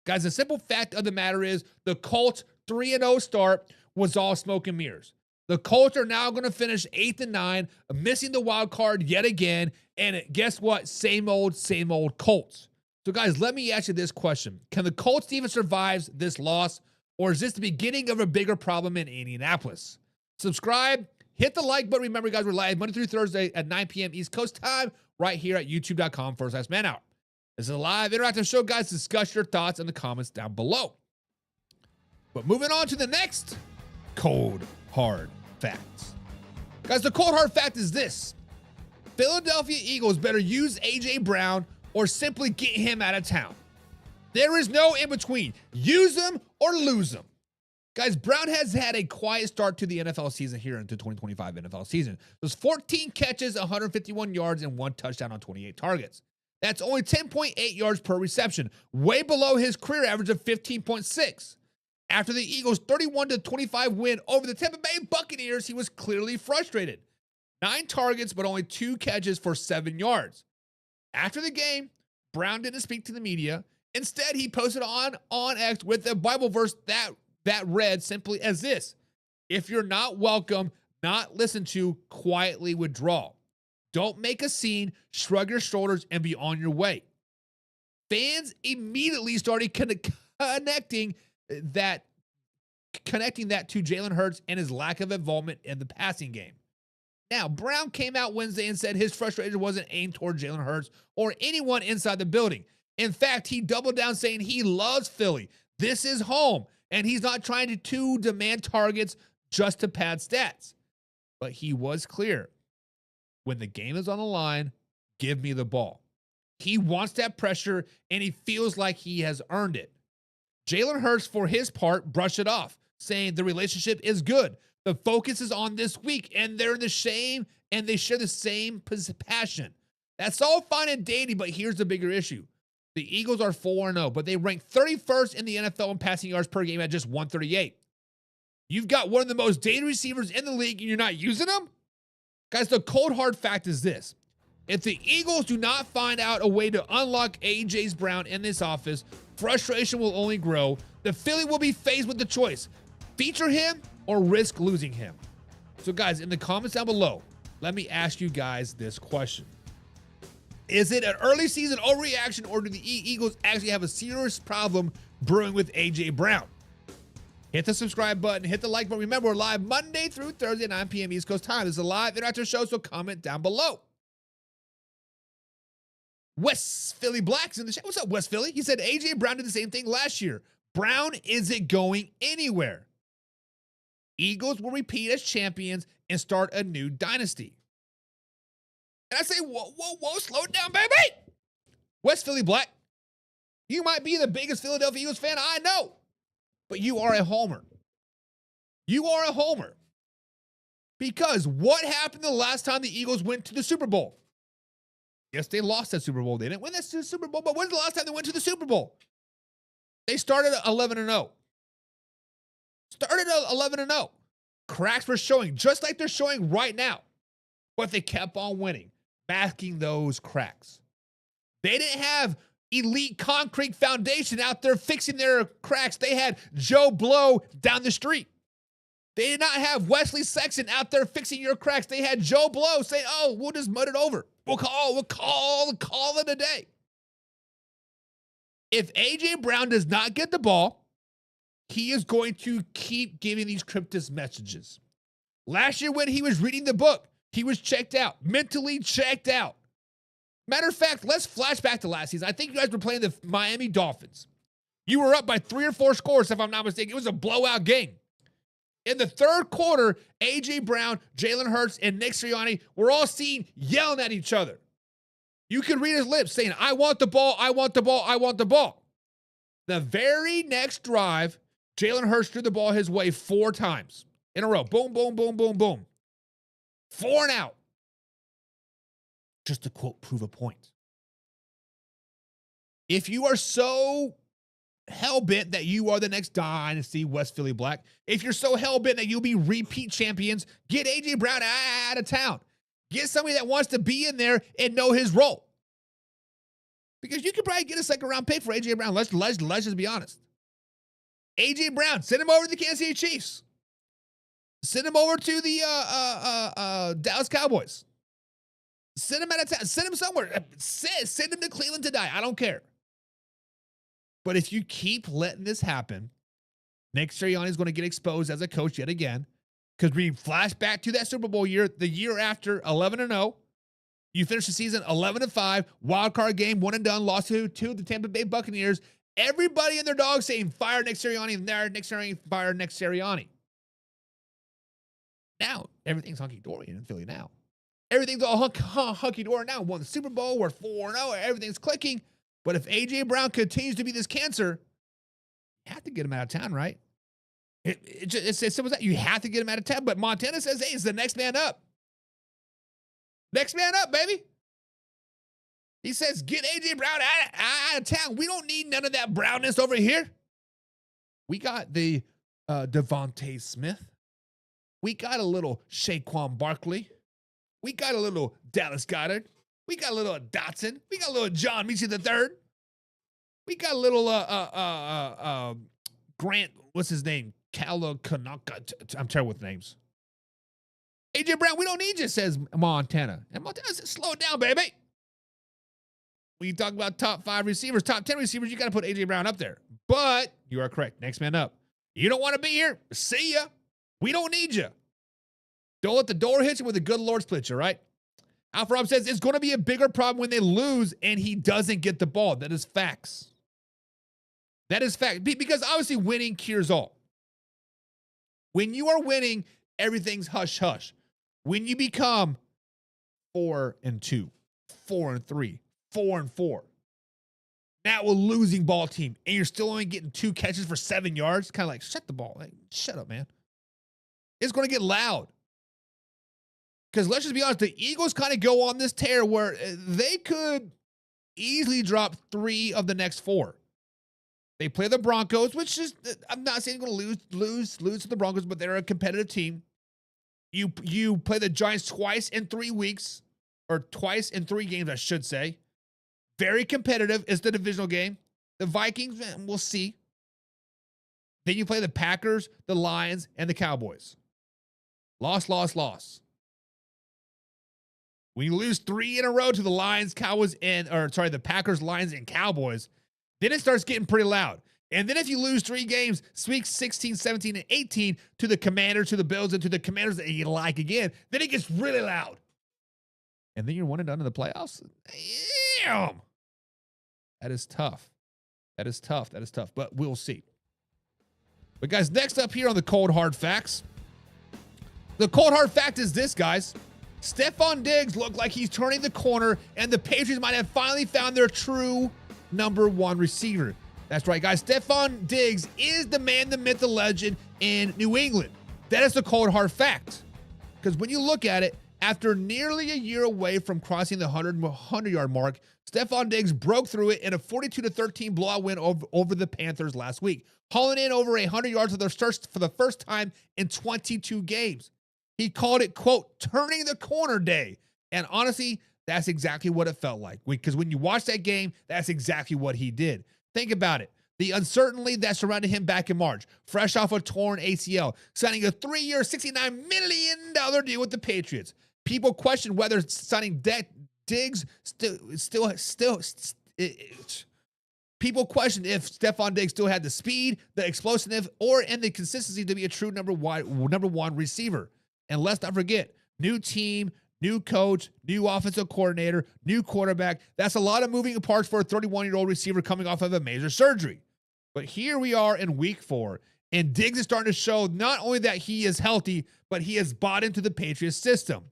Guys, the simple fact of the matter is the Colts 3-0 start was all smoke and mirrors. The Colts are now going to finish 8-9, missing the wild card yet again. And guess what? Same old Colts. So, guys, let me ask you this question. Can the Colts defense survive this loss, or is this the beginning of a bigger problem in Indianapolis? Subscribe, hit the like button. Remember, guys, we're live Monday through Thursday at 9 p.m. East Coast time right here at youtube.com/manhour. This is a live interactive show, guys. Discuss your thoughts in the comments down below. But moving on to the next cold, hard facts. Guys, the cold hard fact is this. Philadelphia Eagles better use A.J. Brown or simply get him out of town. There is no in between. Use him or lose him. Guys, Brown has had a quiet start to the NFL season here into 2025 NFL season. There's 14 catches, 151 yards, and 1 touchdown on 28 targets. That's only 10.8 yards per reception, way below his career average of 15.6. After the Eagles' 31-25 win over the Tampa Bay Buccaneers, he was clearly frustrated. 9 targets, but only 2 catches for 7 yards. After the game, Brown didn't speak to the media. Instead, he posted on X with a Bible verse that read simply as this: "If you're not welcome, not listened to, quietly withdraw. Don't make a scene, shrug your shoulders, and be on your way." Fans immediately started connecting that to Jalen Hurts and his lack of involvement in the passing game. Now, Brown came out Wednesday and said his frustration wasn't aimed toward Jalen Hurts or anyone inside the building. In fact, he doubled down saying he loves Philly. This is home, and he's not trying to demand targets just to pad stats. But he was clear. When the game is on the line, give me the ball. He wants that pressure, and he feels like he has earned it. Jalen Hurts, for his part, brushed it off, saying the relationship is good. The focus is on this week, and they're the same, and they share the same passion. That's all fine and dandy, but here's the bigger issue. The Eagles are 4-0, but they rank 31st in the NFL in passing yards per game at just 138. You've got one of the most dangerous receivers in the league, and you're not using them? Guys, the cold hard fact is this. If the Eagles do not find out a way to unlock A.J. Brown in this office, frustration will only grow. The Philly will be faced with the choice: feature him or risk losing him. So, guys, in the comments down below, let me ask you guys this question. Is it an early season overreaction, or do the Eagles actually have a serious problem brewing with A.J. Brown? Hit the subscribe button, hit the like button. Remember, we're live Monday through Thursday at 9 p.m. East Coast time. This is a live interactive show, so comment down below. West Philly Black's in the chat. What's up, West Philly? He said A.J. Brown did the same thing last year. Brown isn't going anywhere. Eagles will repeat as champions and start a new dynasty. And I say, whoa, slow it down, baby. West Philly Black, you might be the biggest Philadelphia Eagles fan I know, but you are a homer. You are a homer. Because what happened the last time the Eagles went to the Super Bowl? Yes, they lost that Super Bowl. They didn't win that Super Bowl, but when's the last time they went to the Super Bowl? They started at 11-0. Started at 11-0. Cracks were showing, just like they're showing right now. But they kept on winning. masking those cracks. They didn't have elite concrete foundation out there fixing their cracks. They had Joe Blow down the street. They did not have Wesley Sexton out there fixing your cracks. They had Joe Blow say, oh, we'll just mud it over. We'll call it a day. If A.J. Brown does not get the ball, he is going to keep giving these cryptic messages. Last year when he was reading the book, he was checked out, mentally checked out. Matter of fact, let's flash back to last season. I think you guys were playing the Miami Dolphins. You were up by 3 or 4 scores, if I'm not mistaken. It was a blowout game. In the third quarter, A.J. Brown, Jalen Hurts, and Nick Sirianni were all seen yelling at each other. You could read his lips saying, I want the ball, I want the ball, I want the ball. The very next drive, Jalen Hurts threw the ball his way 4 times in a row. Boom, boom, boom, boom, boom. 4 and out. Just to quote, prove a point. If you are so hell-bent that you are the next dynasty West Philly Black, if you're so hell-bent that you'll be repeat champions, get A.J. Brown out of town. Get somebody that wants to be in there and know his role. Because you could probably get a second-round pick for A.J. Brown. Let's just be honest. A.J. Brown, send him over to the Kansas City Chiefs. Send him over to the Dallas Cowboys. Send him out of town. Send him somewhere. Send him to Cleveland to die. I don't care. But if you keep letting this happen, Nick Sirianni is going to get exposed as a coach yet again. Because we flash back to that Super Bowl year, the year after, 11-0. You finish the season 11-5, wild card game, 1 and done, lost to the Tampa Bay Buccaneers. Everybody and their dog saying, fire Nick Sirianni, and there, Nick Sirianni, fire Nick Sirianni. Now, everything's hunky-dory in Philly now. Everything's all hunky-dory now. Won the Super Bowl, we're 4-0, everything's clicking. But if A.J. Brown continues to be this cancer, you have to get him out of town, right? It's as simple as that. You have to get him out of town. But Montana says, hey, it's the next man up. Next man up, baby. He says, get A.J. Brown out of town. We don't need none of that brownness over here. We got the Devontae Smith. We got a little Saquon Barkley. We got a little Dallas Goedert. We got a little Dotson. We got a little John Metchie III. We got a little Grant, what's his name? Kanaka. I'm terrible with names. A.J. Brown, we don't need you, says Montana. And Montana says, slow it down, baby. When you talk about top 5 receivers, top 10 receivers, you got to put A.J. Brown up there. But you are correct. Next man up. You don't want to be here? See ya. We don't need you. Don't let the door hit you with a good Lord split you, right? Alpha Rob says it's going to be a bigger problem when they lose and he doesn't get the ball. That is facts. That is fact. Because obviously winning cures all. When you are winning, everything's hush-hush. When you become 4-2, 4-3, 4-4, now a losing ball team, and you're still only getting 2 catches for 7 yards, kind of like, shut the ball. Like, shut up, man. It's going to get loud. Because let's just be honest, the Eagles kind of go on this tear where they could easily drop 3 of the next 4. They play the Broncos, which is, I'm not saying they're going to lose to the Broncos, but they're a competitive team. You play the Giants twice in 3 weeks, or twice in 3 games, I should say. Very competitive. It's the divisional game. The Vikings, we'll see. Then you play the Packers, the Lions, and the Cowboys. Loss. When you lose 3 in a row to the Lions, the Packers, Lions, and Cowboys, then it starts getting pretty loud. And then if you lose 3 games, week 16, 17, and 18 to the Commanders, to the Bills, and to the Commanders that you like again, then it gets really loud. And then you're 1 and done in the playoffs. Damn. That is tough. But we'll see. But guys, next up here on the cold hard facts. The cold hard fact is this, guys. Stefon Diggs looked like he's turning the corner, and the Patriots might have finally found their true number 1 receiver. That's right, guys. Stefon Diggs is the man, the myth, the legend in New England. That is the cold hard fact. Because when you look at it, after nearly a year away from crossing the 100-yard mark, Stefon Diggs broke through it in a 42-13 blowout win over the Panthers last week, hauling in over 100 yards for the first time in 22 games. He called it, quote, turning the corner day. And honestly, That's exactly what it felt like. Because when you watch that game, that's exactly what he did. Think about it. The uncertainty that surrounded him back in March, fresh off a torn ACL, signing a 3-year, $69 million deal with the Patriots. People questioned whether signing Diggs people questioned if Stefon Diggs still had the speed, the explosiveness, and the consistency to be a true number one receiver. And let's not forget, new team, new coach, new offensive coordinator, new quarterback. That's a lot of moving parts for a 31-year-old receiver coming off of a major surgery. But here we are in week 4, and Diggs is starting to show not only that he is healthy, but he has bought into the Patriots system.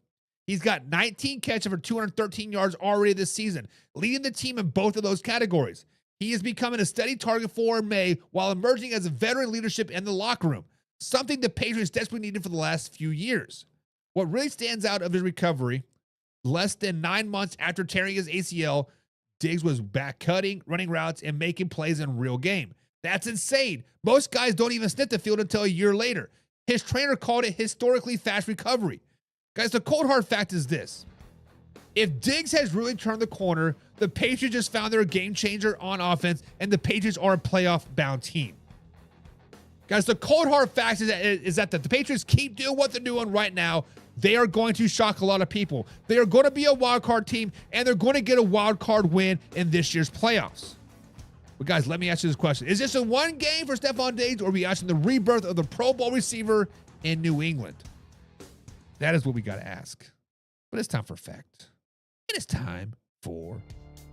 He's got 19 catches for 213 yards already this season, leading the team in both of those categories. He is becoming a steady target for May while emerging as a veteran leadership in the locker room, something the Patriots desperately needed for the last few years. What really stands out of his recovery, less than 9 months after tearing his ACL, Diggs was back cutting, running routes, and making plays in real game. That's insane. Most guys don't even sniff the field until a year later. His trainer called it historically fast recovery. Guys, the cold hard fact is this. If Diggs has really turned the corner, the Patriots just found their game changer on offense, and the Patriots are a playoff-bound team. Guys, the cold hard fact is that the Patriots keep doing what they're doing right now. They are going to shock a lot of people. They are going to be a wild card team, and they're going to get a wild card win in this year's playoffs. But guys, let me ask you this question. Is this a one game for Stefon Diggs, or are we watching the rebirth of the Pro Bowl receiver in New England? That is what we got to ask. But it's time for fact. It is time for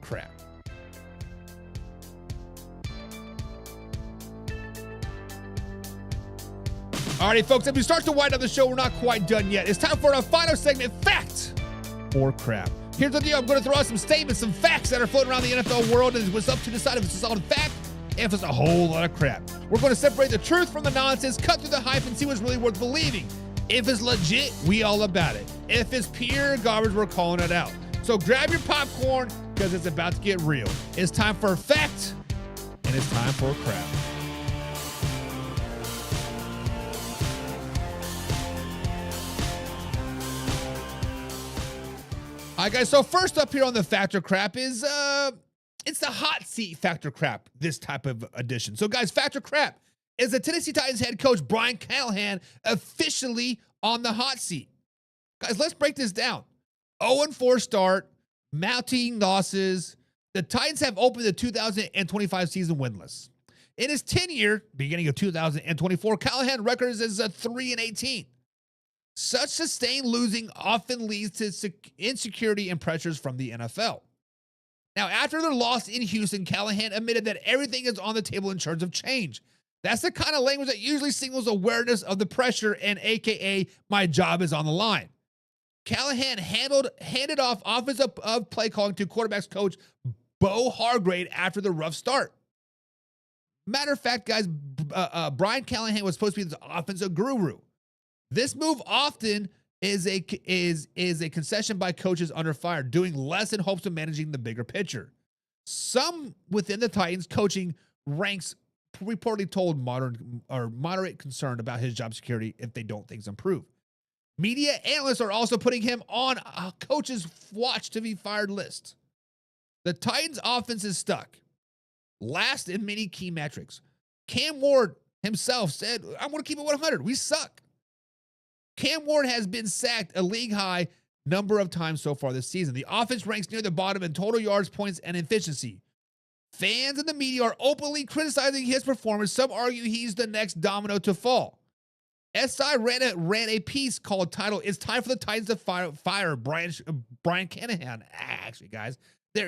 crap. Alrighty, folks, as we start to wind up the show, we're not quite done yet. It's time for our final segment, fact or crap. Here's the deal. I'm going to throw out some statements, some facts that are floating around the NFL world, and it's up to decide if it's a solid fact and if it's a whole lot of crap. We're going to separate the truth from the nonsense, cut through the hype, and see what's really worth believing. If it's legit, we all about it. If it's pure garbage, we're calling it out. So grab your popcorn, because it's about to get real. It's time for a fact, and it's time for a crap. All right, guys, so first up here on the Factor Crap is, it's the hot seat Factor Crap, this type of edition. So, guys, Factor Crap is the Tennessee Titans head coach Brian Callahan officially on the hot seat. Guys, let's break this down. 0-4 start, mounting losses. The Titans have opened the 2025 season winless. In his tenure, beginning of 2024, Callahan records as a 3-18. Such sustained losing often leads to insecurity and pressures from the NFL. Now, after their loss in Houston, Callahan admitted that everything is on the table in terms of change. That's the kind of language that usually signals awareness of the pressure and AKA my job is on the line. Callahan handed off offensive play calling to quarterbacks coach Bo Hargrave after the rough start. Matter of fact, guys, Brian Callahan was supposed to be the offensive guru. This move often is a concession by coaches under fire, doing less in hopes of managing the bigger picture. Some within the Titans coaching ranks reportedly told moderate concern about his job security if they don't things improve. Media analysts are also putting him on a coach's watch to be fired list. The Titans offense is stuck. Last in many key metrics. Cam Ward himself said, I'm going to keep it 100. We suck. Cam Ward has been sacked a league-high number of times so far this season. The offense ranks near the bottom in total yards, points, and efficiency. Fans and the media are openly criticizing his performance. Some argue he's the next domino to fall. SI ran a piece titled, It's Time for the Titans to Fire Brian Callahan. Actually, guys.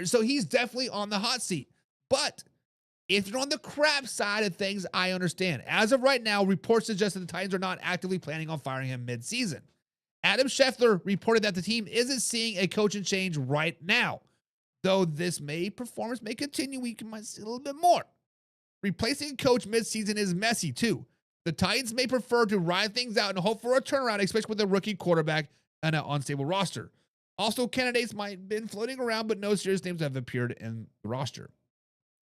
So he's definitely on the hot seat. But if you're on the crap side of things, I understand. As of right now, reports suggest that the Titans are not actively planning on firing him mid-season. Adam Schefter reported that the team isn't seeing a coaching change right now, though this performance may continue. We might see a little bit more. Replacing a coach mid-season is messy, too. The Titans may prefer to ride things out and hope for a turnaround, especially with a rookie quarterback and an unstable roster. Also, candidates might have been floating around, but no serious names have appeared in the roster.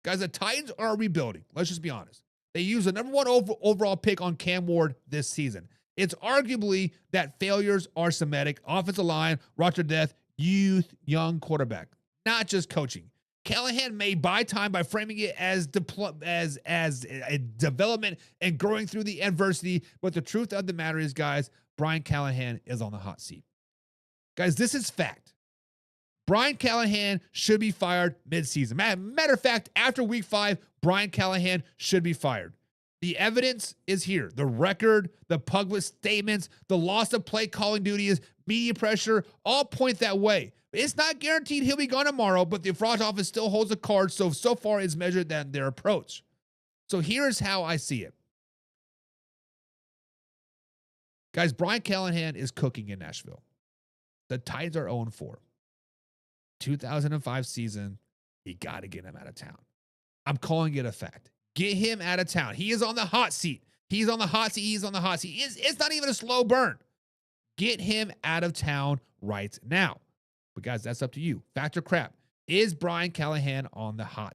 Guys, the Titans are rebuilding. Let's just be honest. They used the number one overall pick on Cam Ward this season. It's arguably that failures are Semitic, offensive line, roster depth, youth, young quarterback, not just coaching. Callahan may buy time by framing it as a development and growing through the adversity, but the truth of the matter is, guys, Brian Callahan is on the hot seat. Guys, this is fact. Brian Callahan should be fired midseason. Matter of fact, after week 5, Brian Callahan should be fired. The evidence is here. The record, the public statements, the loss of play calling duties, media pressure, all point that way. It's not guaranteed he'll be gone tomorrow, but the front office still holds the card, so far it's measured that their approach. So here's how I see it. Guys, Brian Callahan is cooking in Nashville. The Titans are 0-4. 2005 season, you got to get him out of town. I'm calling it a fact. Get him out of town. He is on the hot seat. He's on the hot seat. He's on the hot seat. It's not even a slow burn. Get him out of town right now. But guys, that's up to you. Fact or crap. Is Brian Callahan on the hot